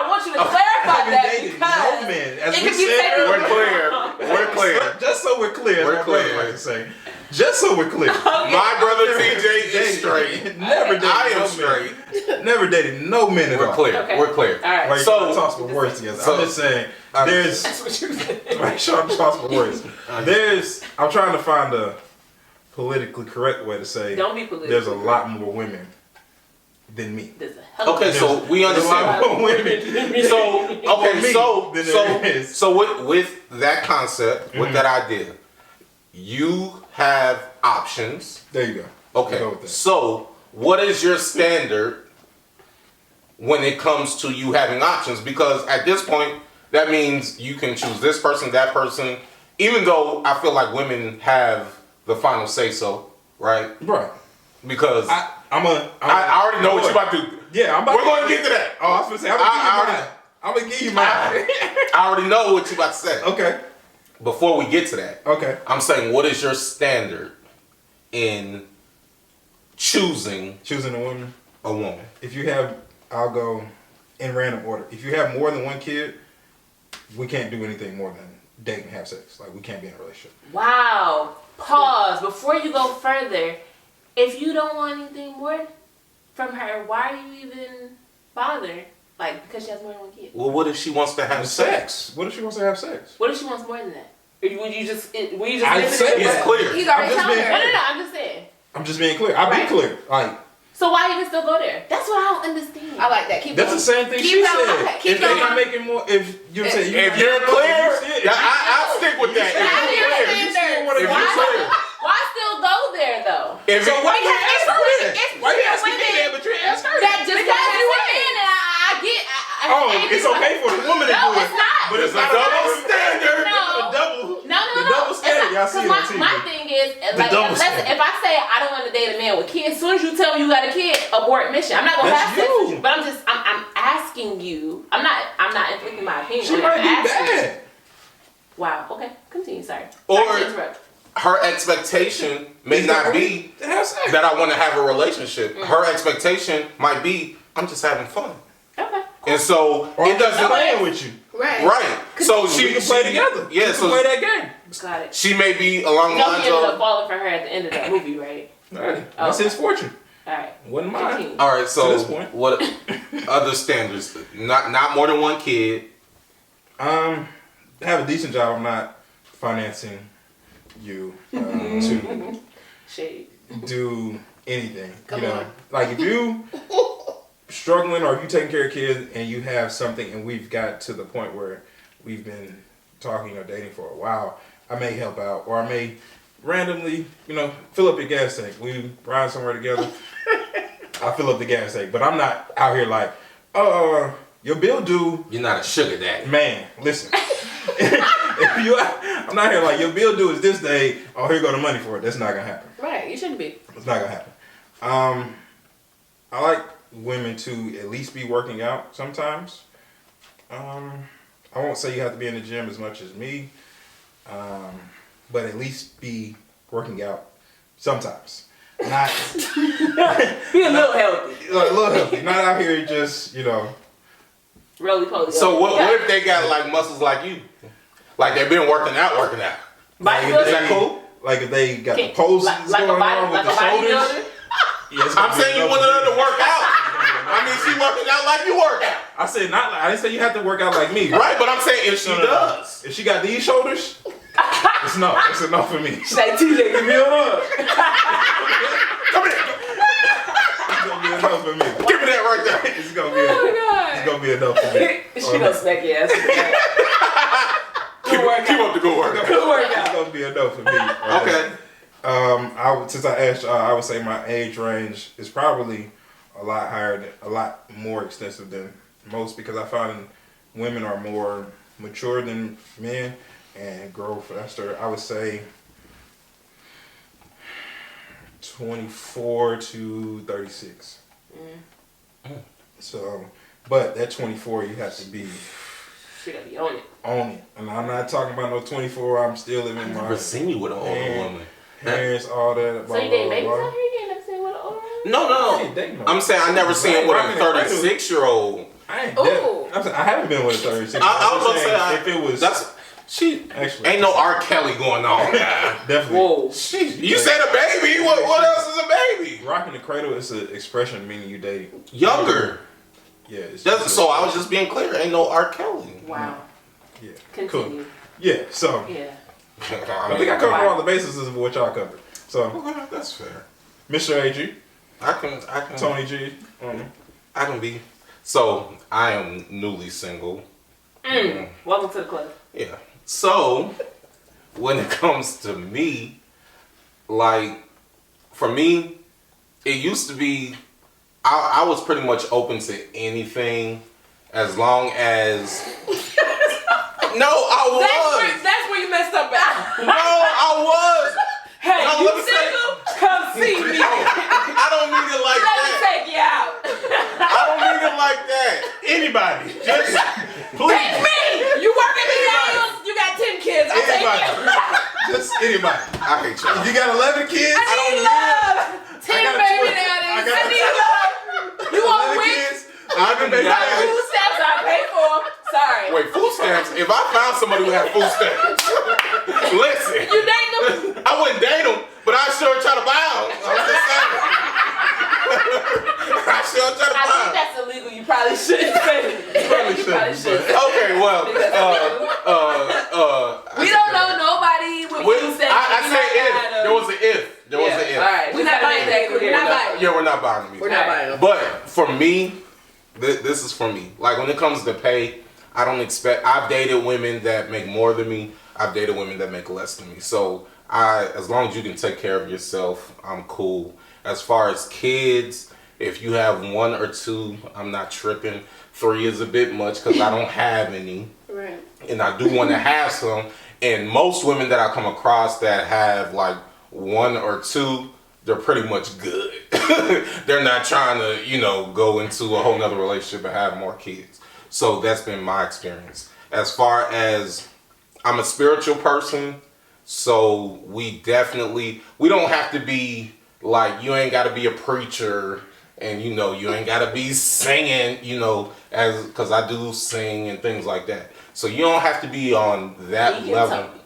want you to clarify I haven't that dated because no men. As it we could be said taken earlier, We're clear. Just so we're clear, as We're my brother clear. like to say. Just so we're clear. My brother TJ is straight. Never dated I am no straight. men. Never dated no men at all. We're clear. Okay. We're clear. All right. Like, So- toss my words together. so- I'm just saying, there's. That's what you said. Right, sure, I'm toss my words. I'm trying to find a politically correct way to say. Don't be politically There's a lot more women than me. There's a hell of Okay, so we There's a lot understand. more women. So okay, me than there is. so with that concept, with that idea, you have options. There you go. Go with Okay. that. So what is your standard when it comes to you having options? Because at this point, that means you can choose this person, that person. Even though I feel like women have the final say so, right? Right. Because I already know what you're about to do. Yeah, We're going to get to that. Oh, I was going to say, I'm going to give you mine. I already know what you're about to say. Okay. Before we get to that, Okay. I'm saying, what is your standard in choosing a woman. If you have, I'll go in random order. If you have more than one kid, we can't do anything more than date and have sex. Like, we can't be in a relationship. Wow. Pause. Before you go further, if you don't want anything more from her, why are you even bothered? Like, because she has more than one kid. Well, what if she wants to have sex? What if she wants to have sex? What if she wants more than that? Would you just I said It's clear. He's already I'm just telling being- her. No, I'm just saying. I'm just being clear. I'll Right. be clear. Like, So why even still go there? That's what I don't understand. I like that. Keep that's going. the same thing Keep she going. said. Keep If they're going. not making more, if you're saying, If you're clear, I'll stick with that. If How do you're your clear. standards? If you're clear. Why still go there though? If So it- why you Because ask it's her really- that? it's Why you real asking me women that, but you ask her That that? just Because got you you in, in. and I get. Oh, it's okay for the woman to No, do it. it's not. But it's It's a not double okay. standard. No. The double standard. Y'all see it on TV. My thing is, like, double standard. if I say I don't want to date a man with kids, as soon as you tell me you got a kid, abort mission. I'm not gonna That's have sex with you. you, but I'm asking you. I'm not inflicting my opinion. She on it. might I'm be asking you. bad. Wow. Okay. Continue. Sorry. Or- Sorry to interrupt. her expectation may not be Have sex. that I want to have a relationship. Her expectation might be I'm just having fun. Okay. And so Or it doesn't playing with you. Right. right. So We can play together. Yeah, We can so play that game. Got it. she may be along the No, he lines ended up of falling for her at the end of that movie, right? Hey, that's his fortune. All right. Wasn't mine. Continue. all right. So To this point. what other standards? Not more than one kid. Have a decent job. I'm not financing you to Shade. do anything. Come you know, on. like if you struggling or if you taking care of kids and you have something and we've got to the point where we've been talking or dating for a while, I may help out or I may randomly, fill up your gas tank. We ride somewhere together. I fill up the gas tank, but I'm not out here like, your bill due. You're not a sugar daddy. Man, listen. I'm not here like your bill due is this day. Oh, here go the money for it. That's not gonna happen. Right. You shouldn't be. It's not gonna happen. I like women to at least be working out sometimes. I won't say you have to be in the gym as much as me, but at least be working out sometimes. Not Be a little healthy. like a little healthy. Not out here just Roly poly. So what if they got like muscles like you? Like they've been working out. Like Is that cool? Like if they got the poses like going on with the shoulders. bodybuilder? Yeah, it's gonna I'm be saying you enough wanted for her me. to work out. I mean, she working out like you work out. I said not. I didn't say you have to work out like me. Right, but I'm saying if she No. does. If she got these shoulders, it's no. It's enough for me. She's like, TJ, give me a hug. Come here. It's gonna be enough for me. Give me that right there. It's gonna be. It's gonna be enough for me. She gonna smack your ass. Keep up the good work. It's gonna be enough for me. Right? Okay. Since I asked, I would say my age range is probably a lot more extensive than most because I find women are more mature than men and grow faster. I would say 24 to 36. So, but that 24 you have to be She gotta be on it. on it. And I'm not talking about no 24. I'm still living I've my never seen you with an older Man. woman. parents, all that. So you dating babies out here? You ain't never seen what an older woman? No. ain't dating no- I'm saying I never seen it with a Rocking and cradle. 36-year-old. I ain't Ooh. I'm saying, I haven't been with a 36. I was I'm gonna saying say if it was she actually ain't no R. Kelly going on. definitely Whoa. You said a baby. What else is a baby? rocking the cradle is an expression meaning you dating Younger. Yeah. It's So I was just being clear. Ain't no R. Kelly. Wow. yeah. Continue. Cool. Yeah. So Yeah. I think I covered all the bases of what y'all covered. So Okay, that's fair. Mr. AG, I can. Tony G, I can be. So I am newly single. Welcome to the club. Yeah. So when it comes to me, like for me, it used to be I was pretty much open to anything as long as No, I was. That's where you messed up at. No, I was. Hey, No, you let me say- single? Come see me. I don't mean it like Let me that. take you out. I don't mean it like that. Anybody, just please. Take me. You work at McDonald's. You got 10 kids. I'll take anybody, you. just anybody. I hate y'all. If you got 11 kids, I need love. 10 babies I didn't Food stamps I pay for. Sorry. Wait, food stamps? If I found somebody who had food stamps, listen. You date them? I wouldn't date them, but I sure try to buy them. I'm just saying. I sure try to I buy think them. that's illegal. You probably shouldn't say it. Probably You probably shouldn't, shouldn't. Okay, well, We don't know nobody with food stamps. I say if. There was an if. There was an if. All right. We're not buying that. We're not buying. Yeah, we're not buying them. We're not buying them. But for me, this is for me. Like when it comes to pay, I don't expect. I've dated women that make more than me. I've dated women that make less than me. So as long as you can take care of yourself, I'm cool. As far as kids, if you have 1 or 2, I'm not tripping. 3 is a bit much because I don't have any. Right. And I do want to have some. And most women that I come across that have like 1 or 2, they're pretty much good. They're not trying to, go into a whole nother relationship and have more kids. So that's been my experience. As far as I'm a spiritual person, so we don't have to be like, you ain't got to be a preacher and, you ain't got to be singing, because I do sing and things like that. So you don't have to be on that Deacon level. something.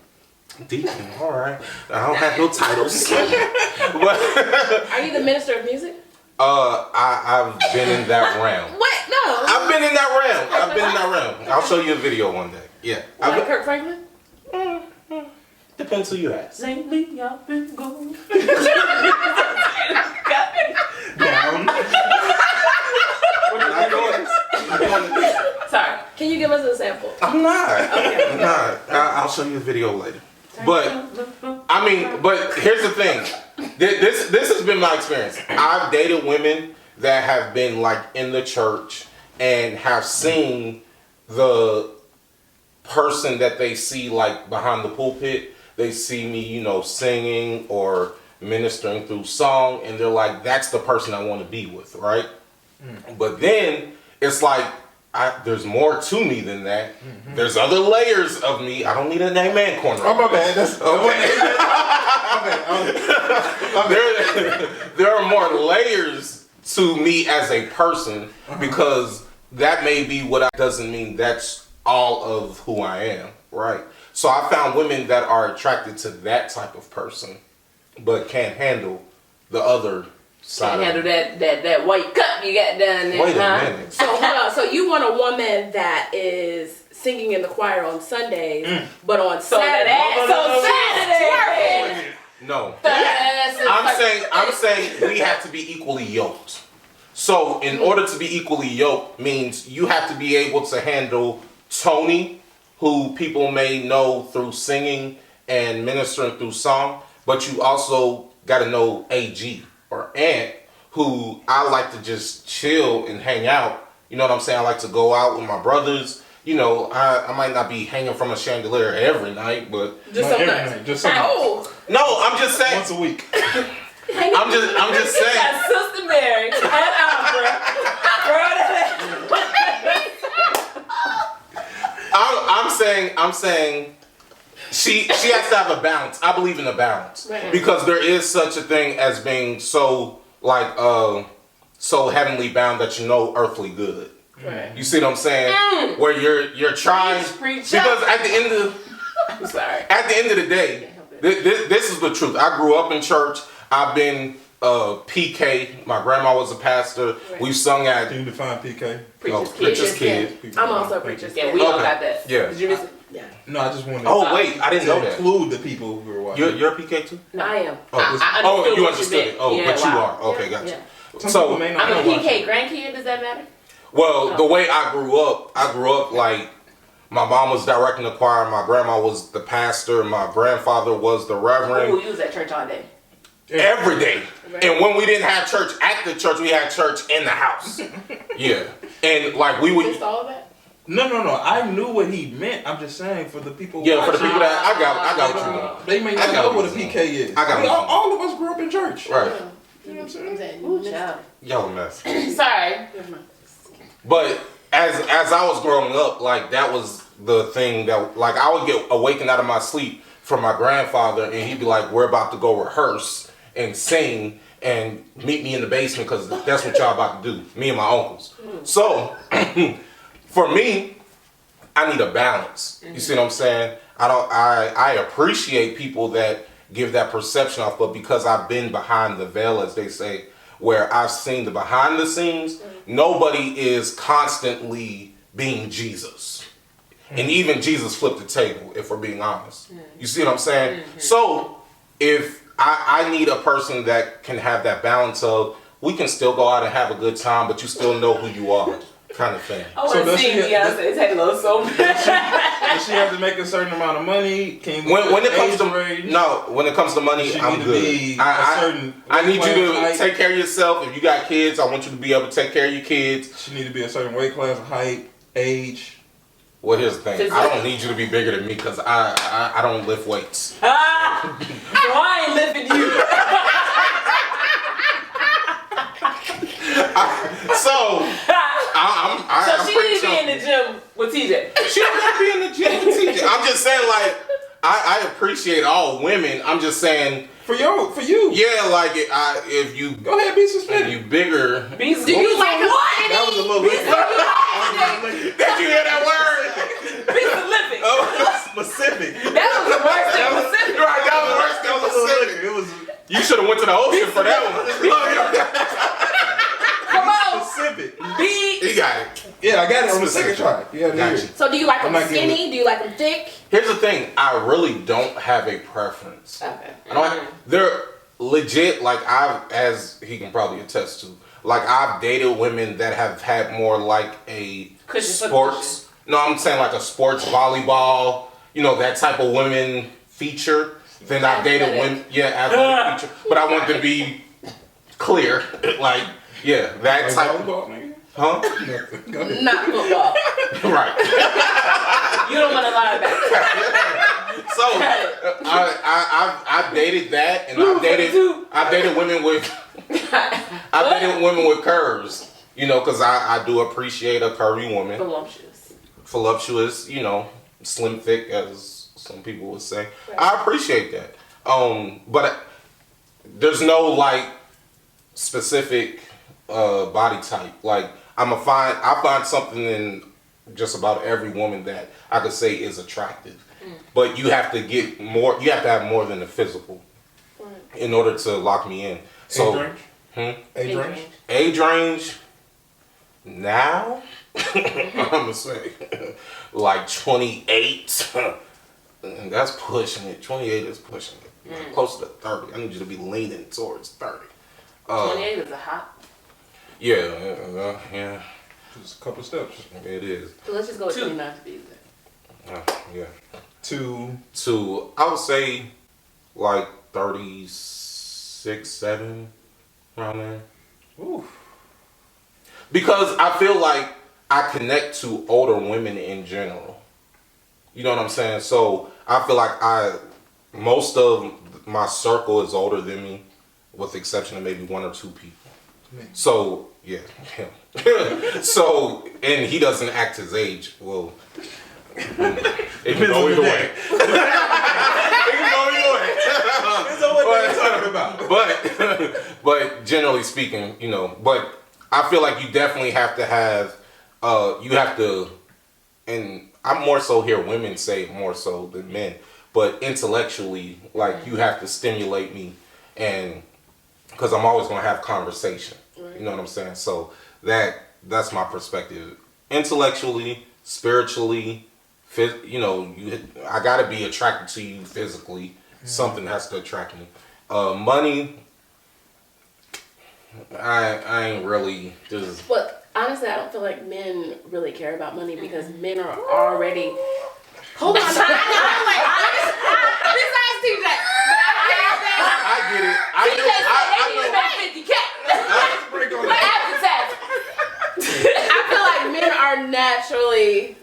Deacon, all right. I don't have no titles. Are you the minister of music? I've been in that realm. What? No. I've been in that realm. I'll show you a video one day. Yeah. Like Kirk Franklin? Depends who you ask. Lately I've been going. Down. I'm not doing this. Sorry. Can you give us a sample? I'm not. Okay. I'm not. I'll show you a video later. But but here's the thing. This has been my experience. I've dated women that have been like in the church and have seen the person that they see like behind the pulpit. They see me, singing or ministering through song, and they're like, that's the person I want to be with, right? But then it's like, there's more to me than that. Mm-hmm. There's other layers of me. I don't need a name man corner. Oh, my bad. That's there are more layers to me as a person, because that may be what doesn't mean that's all of who I am, right? So I found women that are attracted to that type of person, but can't handle the other side. Can't handle that white cup you got down there. Wait a minute. So hold on. So you want a woman that is singing in the choir on Sundays, but on Saturday. Saturday. No. I'm saying we have to be equally yoked. So in order to be equally yoked means you have to be able to handle Tony, who people may know through singing and ministering through song, but you also got to know AG or Ant, who I like to just chill and hang out. You know what I'm saying? I like to go out with my brothers. I might not be hanging from a chandelier every night, but just sometimes. Just sometimes. No, I'm just saying. Once a week. I'm just saying. Got Sister Mary and Alfred. I'm saying she has to have a balance. I believe in a balance. Right. Because there is such a thing as being so so heavenly bound that earthly good. Right. You see what I'm saying? Where you're trying, because at the end of the day, this is the truth. I grew up in church. I've been PK. My grandma was a pastor. Right. We sung at. Can you define PK? Preacher's kid. I'm also a preacher's kid. Yeah, we all got that. Yeah. Did you miss it? Yeah. No, I just wanted. Oh wait, I didn't know that. Include the people who were watching. You're a PK too? No, I am. Oh, you understood it. Oh, yeah, but you are. Okay, gotcha. Yeah. So may not I'm a know PK grandkid. Does that matter? well, the way I grew up like my mom was directing the choir, my grandma was the pastor, my grandfather was the reverend. Oh, you was at church all day. Every day. Right. And when we didn't have church at the church, we had church in the house. Yeah. And like we would. Just all of that? No. I knew what he meant. I'm just saying for the people. Yeah, for the people that I got what you mean. They may not know what a PK is. All of us grew up in church. Right. You know what I'm saying? Ooh, child. Y'all a mess. Sorry. But as I was growing up, like that was the thing that like I would get awakened out of my sleep from my grandfather, and he'd be like, "We're about to go rehearse and sing," and meet me in the basement because that's what y'all about to do. Me and my uncles. So for me, I need a balance. You see what I'm saying? I appreciate people that give that perception off, but because I've been behind the veil, as they say, where I've seen the behind the scenes, nobody is constantly being Jesus. And even Jesus flipped the table, if we're being honest. You see what I'm saying? So if I need a person that can have that balance of, we can still go out and have a good time, but you still know who you are, kind of thing. I want to see Beyonce Taylor so bad. Does she have to make a certain amount of money? Can you When it comes to range? no, when it comes to money, She I'm need to good. be a certain I need you weight to class, take care of yourself. If you got kids, I want you to be able to take care of your kids. She need to be a certain weight class, height, age. Well, here's the thing. I don't need you to be bigger than me because I don't lift weights. So I ain't lifting you. So I'm she pretty need to be in chunky. the gym with TJ. She don't have to be in the gym with TJ. I'm just saying, like, I appreciate all women. I'm just saying, For you. yeah, like if you Go ahead, be suspended. you bigger. Do you like what? That was a little bit. Did you hear that word? Be specific. Specific. That was the worst thing. Specific. Right, that was worse than Pacific. It was You should have went to the ocean for that one. Come on. specific. He got it. Yeah, I got it on the second try. Yeah, Gotcha. So do you like I'm them not giving skinny? Do you like them thick? Here's the thing. I really don't have a preference. Okay. I don't have, they're legit, like as he can probably attest to, like I've dated women that have had more like a sports. No, I'm saying like a sports volleyball, you know, that type of women feature. Then I've dated women, athletic feature. But I want to be clear, like, yeah, that like type. volleyball, nigga. Huh? Go ahead. Not football. Right. You don't want to lie back. So I've dated that, and I've dated women with curves. You know, because I do appreciate a curvy woman, voluptuous. You know, slim, thick, as some people would say. Right. I appreciate that. But there's no like specific body type. Like I find something in just about every woman that I could say is attractive. But you have to get more. You have to have more than the physical in order to lock me in. So, age range. Now, I'm gonna say like 28. And that's pushing it. 28 is pushing it. Like closer to 30. I need you to be leaning towards 30. 28 is a hot. Yeah. Just a couple steps. It is. So let's just go with 29 to be exact. Yeah. To I would say like 36, 7, around there. ooh. Because I feel like I connect to older women in general. You know what I'm saying? So I feel like most of my circle is older than me, with the exception of maybe 1 or 2 people. So yeah, him. So and he doesn't act his age. Well, it can go either way. It can go either way. That's not what they're talking about. But generally speaking, you know, but I feel like you definitely have to have, you have to, and I'm more so hear women say it more so than men, but intellectually, like you have to stimulate me, and because I'm always going to have conversation. You know what I'm saying? So that's my perspective. Intellectually, spiritually, I got to be attracted to you physically. Something has to attract me. Money, I ain't really just. But honestly, I don't feel like men really care about money because men are already. Hold on, besides TJ. I get it. I feel like men are naturally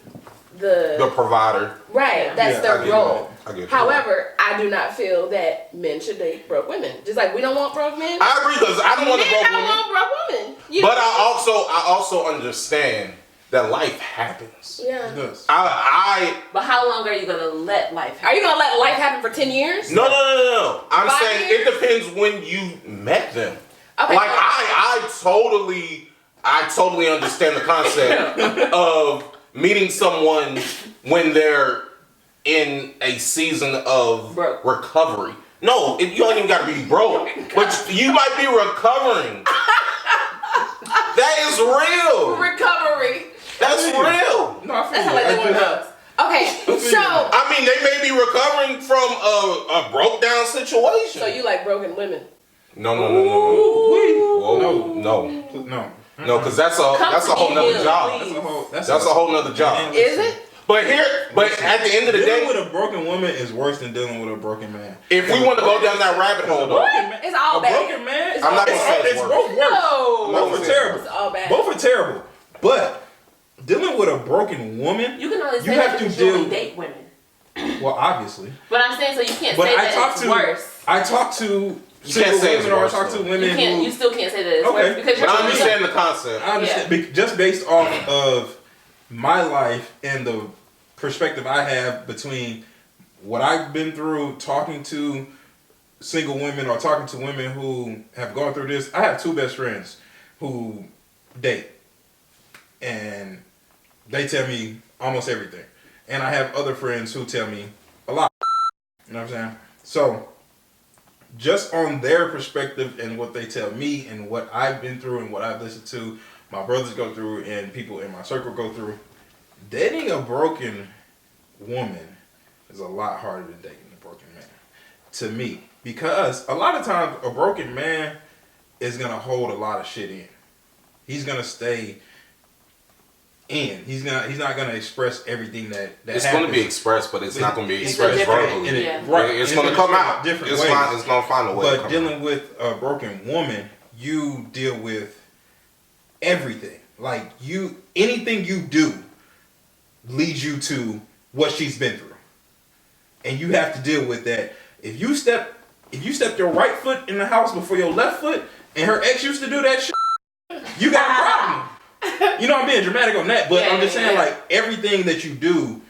the provider. Right, that's their role. I get it. However, I do not feel that men should date broke women. Just like we don't want broke men. I agree because I don't want a broke Men woman. don't want broke women. But I also understand that life happens. Yeah. Yes. But how long are you gonna let life happen? Are you gonna let life happen for 10 years? No. I'm 5 saying years? it depends when you met them. Okay. Like I totally understand the concept of meeting someone when they're in a season of recovery. No, you don't even got to be broke, but you might be recovering. That is real. Recovery. That's real. No, I feel That's how like the one goes. Okay, so I mean, they may be recovering from a broke down situation. so you like broken women? No. No, because that's a whole nother job. That's a whole nother job. Is it? But at the end of the day, dealing with a broken woman is worse than dealing with a broken man. if we want to go down that rabbit hole, though, It's all A bad. broken man, It's I'm all not gonna bad. say it's both worse. No. Both are terrible. It's all bad. Both are terrible. But dealing with a broken woman, You can only say You that have to because you only deal- date women. well, obviously. But I'm saying, so you can't But say I that talk it's to worse. I talk to You single can't say it's women or I worse, talk to though. women You can't. who You still can't say that it's Okay. worse because but you're I only understand the concept. I understand just based off of my life and the perspective I have between what I've been through talking to single women or talking to women who have gone through this. I have two best friends who date and they tell me almost everything. And I have other friends who tell me a lot. You know what I'm saying? So just on their perspective and what they tell me and what I've been through and what I've listened to my brothers go through and people in my circle go through, dating a broken woman is a lot harder than dating a broken man to me, because a lot of times a broken man is gonna hold a lot of shit in. He's gonna stay in. He's not gonna express everything that It's happens. going to be expressed, but it's not going to be It's expressed different. verbally. Yeah. Right. It's going to come out. different It's ways. going to find a way. to But come dealing out. with a broken woman, you deal with everything. Like anything you do leads you to what she's been through, and you have to deal with that. If you step your right foot in the house before your left foot, and her ex used to do that shit, you got a problem. You know, I'm being dramatic on that, but I'm just saying, like, everything that you do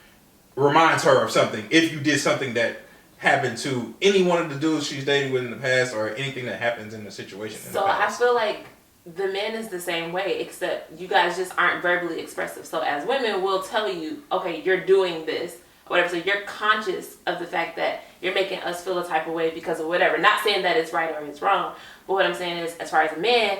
reminds her of something. If you did something that happened to any one of the dudes she's dating with in the past, or anything that happens in the situation in So the I past. feel like the men is the same way, except you guys just aren't verbally expressive. So as women, we'll tell you, okay, you're doing this, whatever. So you're conscious of the fact that you're making us feel a type of way because of whatever. Not saying that it's right or it's wrong, but what I'm saying is, as far as a man,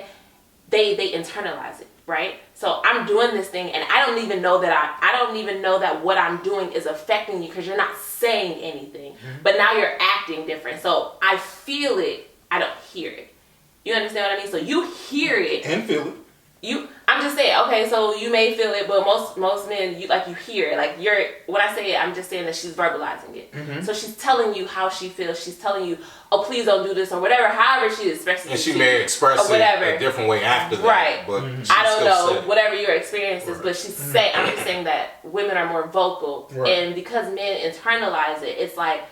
they internalize it, right? So I'm doing this thing, and I don't even know that I don't even know that what I'm doing is affecting you because you're not saying anything. Mm-hmm. But now you're acting different. So I feel it, I don't hear it. You understand what I mean? So you hear it and feel it. I'm just saying, okay, so you may feel it, but most men, you hear it. Like, when I say it, I'm just saying that she's verbalizing it. Mm-hmm. So she's telling you how she feels. She's telling you, oh, please don't do this, or whatever, however she expresses it. And she may express it a different way after that. Right. But I don't know, whatever your experience is, but she's saying, I'm just saying that women are more vocal. Right. And because men internalize it, it's like,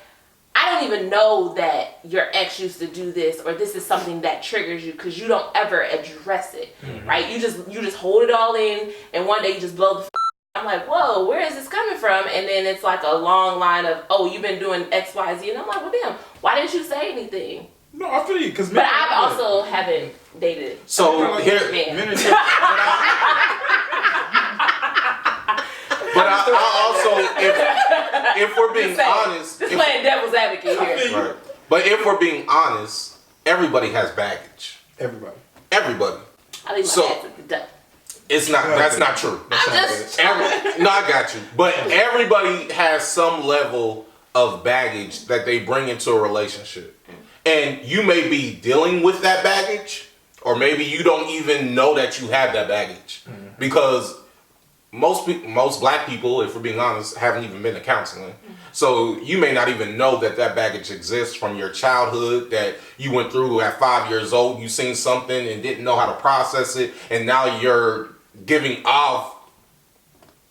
I don't even know that your ex used to do this, or this is something that triggers you, because you don't ever address it, right? You just hold it all in, and one day you just blow the I'm like, whoa, where is this coming from? And then it's like a long line of, oh, you've been doing X, Y, Z, and I'm like, well, damn, why didn't you say anything? No, I feel you, because but I also haven't dated. So here, but I also, if we're being honest, just playing devil's advocate here. Right. But if we're being honest, everybody has baggage. Everybody. I leave my ass at the door. It's not. That's not true. No, I got you. But everybody has some level of baggage that they bring into a relationship, and you may be dealing with that baggage, or maybe you don't even know that you have that baggage, because most black people, if we're being honest, haven't even been to counseling. So you may not even know that baggage exists from your childhood, that you went through at 5 years old. You seen something and didn't know how to process it, and now you're giving off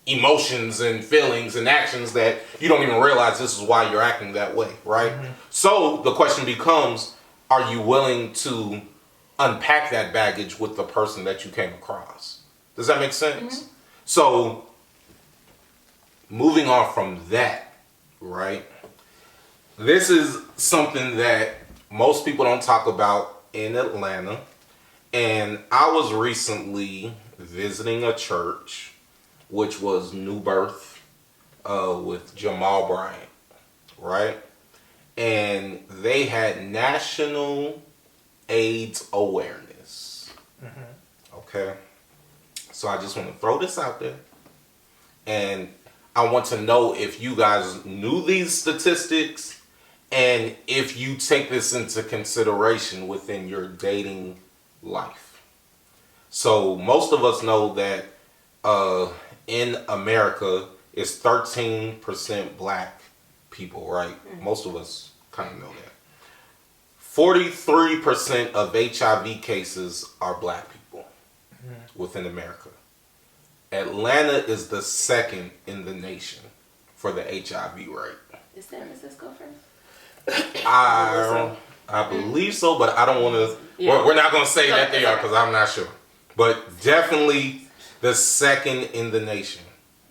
emotions and feelings and actions that you don't even realize this is why you're acting that way, right? So the question becomes, are you willing to unpack that baggage with the person that you came across? Does that make sense? So, moving on from that, right? This is something that most people don't talk about in Atlanta, And I was recently visiting a church, which was New Birth, with Jamal Bryant, right? And they had National AIDS Awareness. Okay? So I just want to throw this out there. And I want to know if you guys knew these statistics and if you take this into consideration within your dating life. So most of us know that in America it's 13% black people, right? Most of us kind of know that. 43% of HIV cases are black people within America. Atlanta is the second in the nation for the HIV rate. Is San Francisco first? I believe so, but I don't want to. We're not going to say that they are because I'm not sure. But definitely the second in the nation,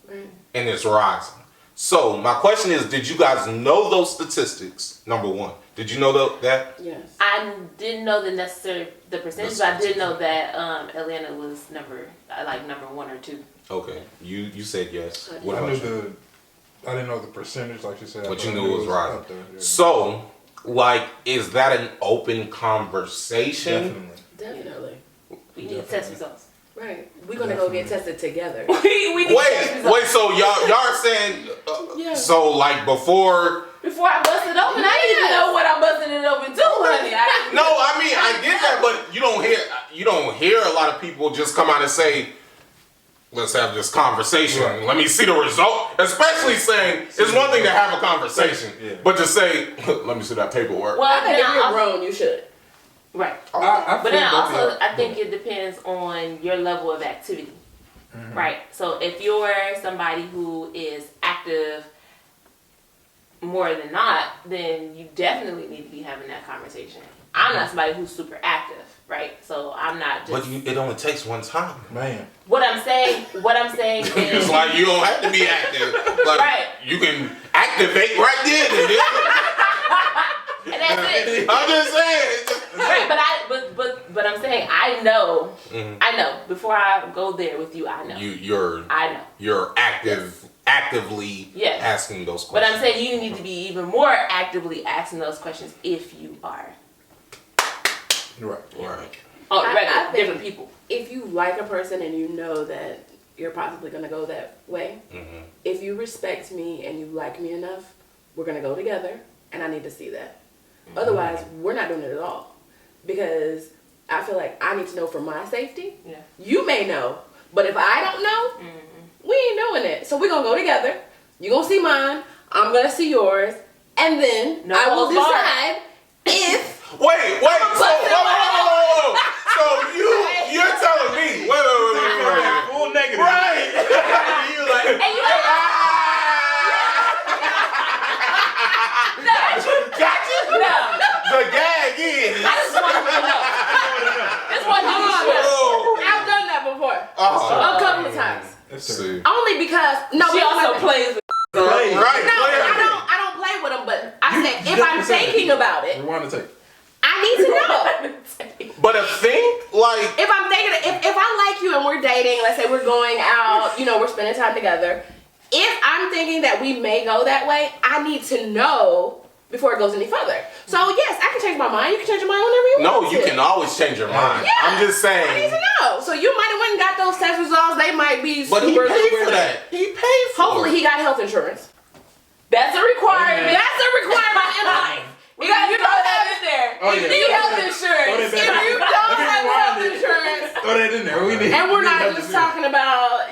and it's rising. So my question is, did you guys know those statistics? Number one, did you know that? Yes. I didn't know the percentage, but I did know that Atlanta was number 1 or 2. Okay, you said yes. What I about you? knew I didn't know the percentage, like you said. But you knew it was rising. up there, yeah. So, like, is that an open conversation? Definitely. We need test results. Right. We're gonna go get tested together. we need test results. Wait. So y'all are saying so like before Before I bust it open, I didn't even know what I'm busting it open to, honey. No, I mean I get that, but you don't hear a lot of people just come out and say, let's have this conversation. Right. Let me see the result. Especially saying it's one thing to have a conversation, but to say, let me see that paperwork. Well, I think if then you're grown, you should. Right. I But then feel also, both I think it depends on your level of activity. Right. So if you're somebody who is active more than not, then you definitely need to be having that conversation. I'm not somebody who's super active, right? So I'm not just. But it only takes one time. Man. What I'm saying is. It's like you don't have to be active. Like, Right. You can activate right there. And that's it. I'm just saying. Right, but I'm saying I know before I go there with you, I know. You're actively asking those questions. But I'm saying you need to be even more actively asking those questions if you are. Right. Oh, I right, think different people. If you like a person and you know that you're possibly gonna go that way, if you respect me and you like me enough, we're gonna go together, and I need to see that. Otherwise, we're not doing it at all. Because I feel like I need to know for my safety. Yeah. You may know, but if I don't know, we ain't doing it. So we're gonna go together. You're gonna see mine, I'm gonna see yours, and then I will decide if Wait. So you're telling me? Wait. Full negative. Right. You like? And you like, Gotcha. no. The gag is. I just want to know. Just want to be sure. I've done that before. A couple of times. See. Only because She also plays with. Right. No, I don't play with them, but I said if I'm thinking about it, Rewind the tape. I need to know. But a thing like If I'm thinking, if I like you and we're dating, let's say we're going out, we're spending time together. If I'm thinking that we may go that way, I need to know before it goes any further. So yes, I can change my mind. You can change your mind whenever you want. no, you can always change your mind. Yeah. I'm just saying. I need to know. So you might have went and got those test results. They might be But he super, paid super for that. He paid for Hopefully it. he got health insurance. That's a requirement. That's a requirement in life. You got to throw that in there. Oh, You yeah. need health insurance. If you don't have health insurance, Throw that in there. and we're not just talking about,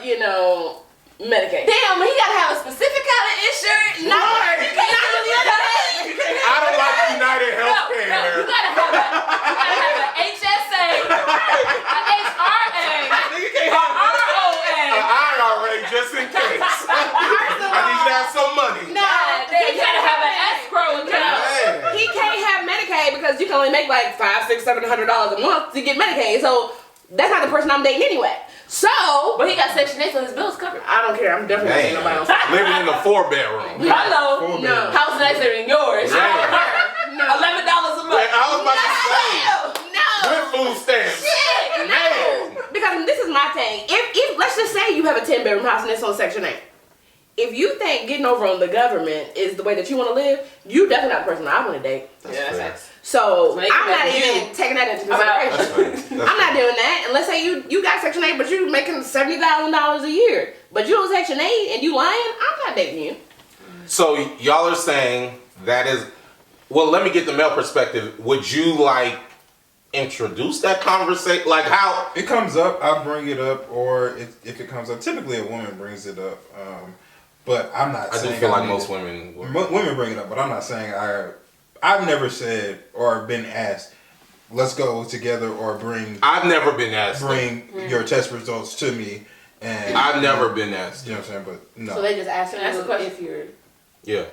Medicaid. Damn, he got to have a specific kind of insurance. No, he can't do the other thing. I don't like United No, Healthcare. you gotta have a HSA, a HRA, a ROA. IRA just in case. I need you to have some money. No, You gotta have an escrow account. Man. he can't have Medicaid because you can only make like $500, $600, $700 a month to get Medicaid. So that's not the person I'm dating anyway. So, But he got Section 8, so his bill's covered. I don't care. I'm definitely dating nobody else. Living in a 4-bedroom. Hello. No. House nicer than yours. No. $11 a month. I was about to say, No. with food stamps. Shit. thing. If let's just say you have a 10-bedroom house and it's on Section 8. If you think getting over on the government is the way that you want to live, you definitely not the person I want to date. Yeah, that's So Make I'm not that even you. taking that into That's consideration. fair. I'm not doing that. And let's say you got Section 8, but you're making $70,000 a year. But you on Section 8 and you lying, I'm not dating you. So y'all are saying that is, well, let me get the male perspective. Would you like introduce that conversation? Like how? It comes up, I bring it up, or if it comes up, typically a woman brings it up. But I'm not I saying do feel like need most it. women. Women bring it up, but I'm not saying I've never said or been asked, let's go together or bring I've never been asked. your test results to me. And I've never been asked. You know what I'm saying? But no. So they just ask That's the question. if you're. Yeah.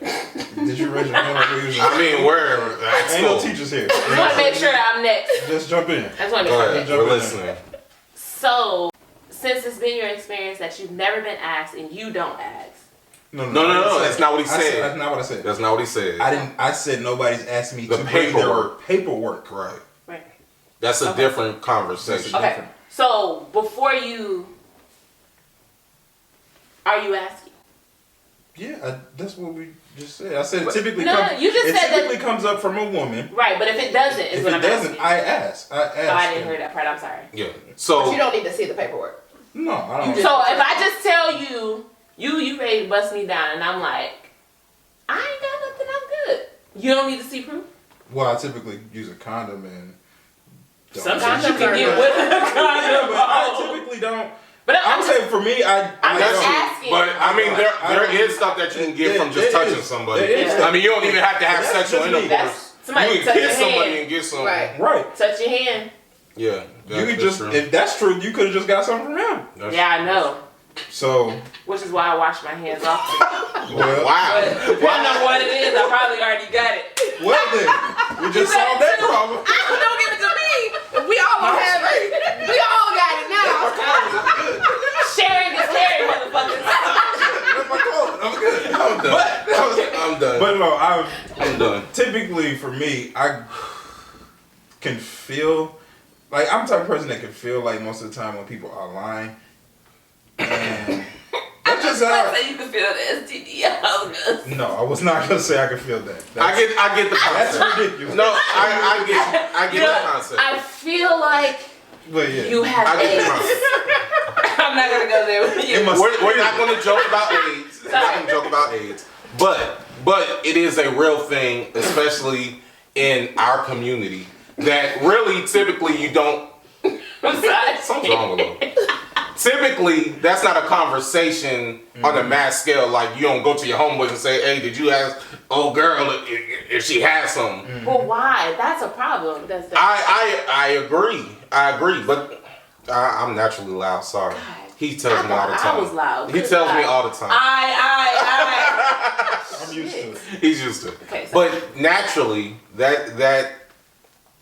Did you raise your hand like we usually? I mean, where? That's Ain't no cool. teachers here. I want to make sure that I'm next. Just jump in. I just want to Go make ahead. sure. We're Jump in. listening. So, since it's been your experience that you've never been asked and you don't ask. No. That's not what he said. That's not what I said. That's not what he said. I said nobody's asked me The to bring their paperwork. Right. Right. That's a different conversation. Okay. Different. So, before you, are you asking? Yeah, that's what we just said. I said it typically No, comes. you just it said that- typically comes up from a woman. Right, but if it doesn't, is If what it I'm doesn't, asking. I ask. Oh, I didn't them. hear that part. I'm sorry. Yeah. But So you don't need to see the paperwork. No, I don't. So if I just tell you, you ready to bust me down, and I'm like, I ain't got nothing, I'm good. You don't need to see proof. Well, I typically use a condom and. don't- Sometimes you Condoms can are get good. with a Yeah, condom. but I typically don't. But I'm I'm saying for me, I'm just don't. asking. But I mean, there I- is stuff that you can get from just there touching is. somebody. There is. I mean, you don't even have to have That's sexual just me. intercourse. somebody You touch can your kiss somebody hand. and get something. Right. Right. Touch your hand. Yeah. You could just, if that's true, you could have just got something from him. Yeah, I know. So, Which is why I wash my hands off. well, Wow. Depending on what it is, I probably already got it. well then, we just solved that problem. Don't give it to me. We all gonna have it. We all got it now. Sharing is caring, motherfuckers. I'm good. I'm done. I'm done. But no, I'm done. typically for me, I can feel like I'm the type of person that can feel like most of the time when people are lying. And that's just how. You can feel the STD. No, I was not gonna say I could feel that. I get the That's concept. ridiculous. No, I get the concept. I feel like But yeah, you have I get the AIDS. concept. I'm not gonna go there with you. It must- We're not going to joke about AIDS. We're not going to joke about AIDS. But it is a real thing, especially in our community, that really typically you don't. Something's wrong with them. Typically, that's not a conversation on a mass scale. Like, you don't go to your homeboys and say, hey, did you ask old girl if she has something? Well, why? That's a problem. I agree. But I'm naturally loud. Sorry. He tells me all the time. I was loud. He tells me all the time. I'm used to it. He's used to it. Okay, so- But naturally, that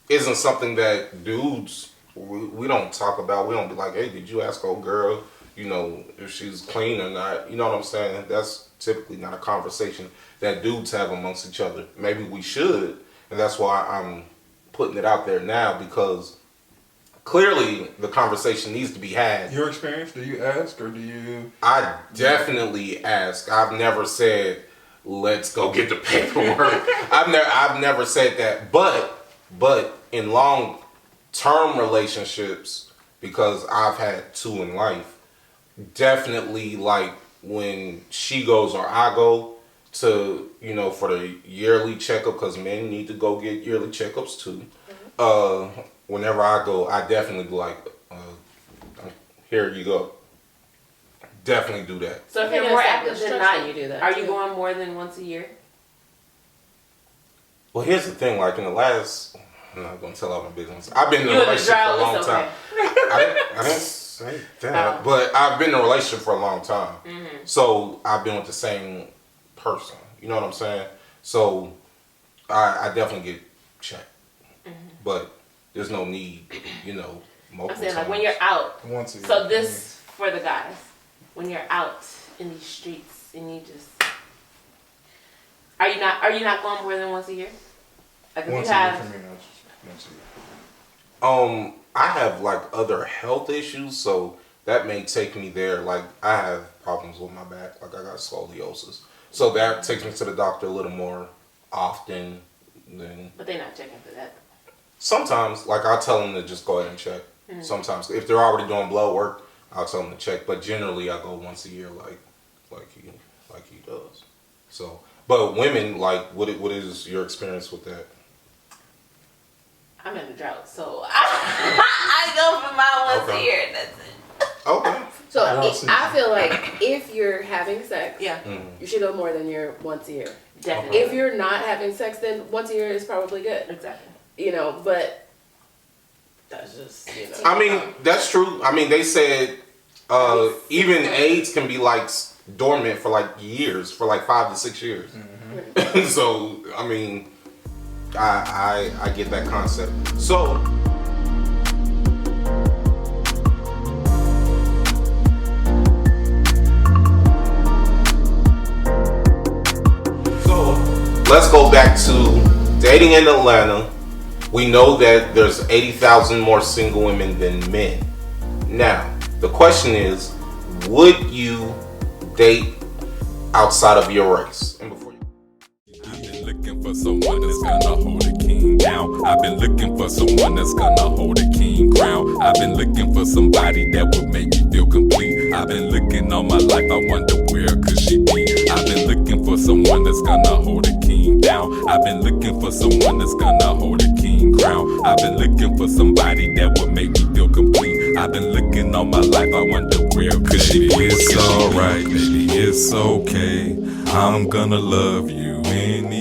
isn't something that dudes we don't talk about. We don't be like, hey, did you ask old girl, if she's clean or not? You know what I'm saying? That's typically not a conversation that dudes have amongst each other. Maybe we should, and that's why I'm putting it out there now, because clearly the conversation needs to be had. Your experience? Do you ask or do you? I definitely ask. I've never said, let's go get the paperwork. I've never said that. But in long-term relationships, because I've had two in life, definitely like when she goes or I go to, for the yearly checkup, because men need to go get yearly checkups too. Whenever I go, I definitely be like, here you go. Definitely do that. So if You're you're more gonna active establish than trust not, when you do that, are too. you going more than once a year? Well, here's the thing. Like in the last, I'm not gonna tell all my business. I've been in a You in the relationship for a drought, long it's time. I didn't say that, Oh. but I've been in a relationship for a long time. So I've been with the same person. You know what I'm saying? So I definitely get checked, but there's no need, multiple I'm saying like times. when you're out. Once a year. So this for the guys. When you're out in these streets and you just are you not going more than once a year? Like if Once you a year have for me, once a year. I have like other health issues, so that may take me there. Like, I have problems with my back. Like, I got scoliosis. So that takes me to the doctor a little more often than... But they're not checking for that. Sometimes, like, I'll tell them to just go ahead and check. Sometimes. If they're already doing blood work, I'll tell them to check. But generally, I go once a year like he does. So, but women, like, what is your experience with that? I'm in a drought, so I go for my once a year. That's it. Okay. So I feel like if you're having sex, Yeah. you should go more than your once a year. Definitely. If you're not having sex, then once a year is probably good. Exactly. You know, but that's just, you know. I mean, that's true. I mean, they said even AIDS can be like dormant for like years, for like 5 to 6 years. So, I mean, I get that concept. So let's go back to dating in Atlanta. We know that there's 80,000 more single women than men. Now, the question is, would you date outside of your race? And before you... I've been looking for someone that's gonna hold a king down. I've been looking for someone that's gonna hold a king crown. I've been looking for somebody that would make me feel complete. I've been looking all my life, I wonder where could she be? I've been looking for someone that's gonna hold a king down. I've been looking for someone that's gonna hold a king crown. I've been looking for somebody that would make me feel complete. I've been looking all my life, I wonder where could she be? It's alright, baby, it's okay. I'm gonna love you anyway.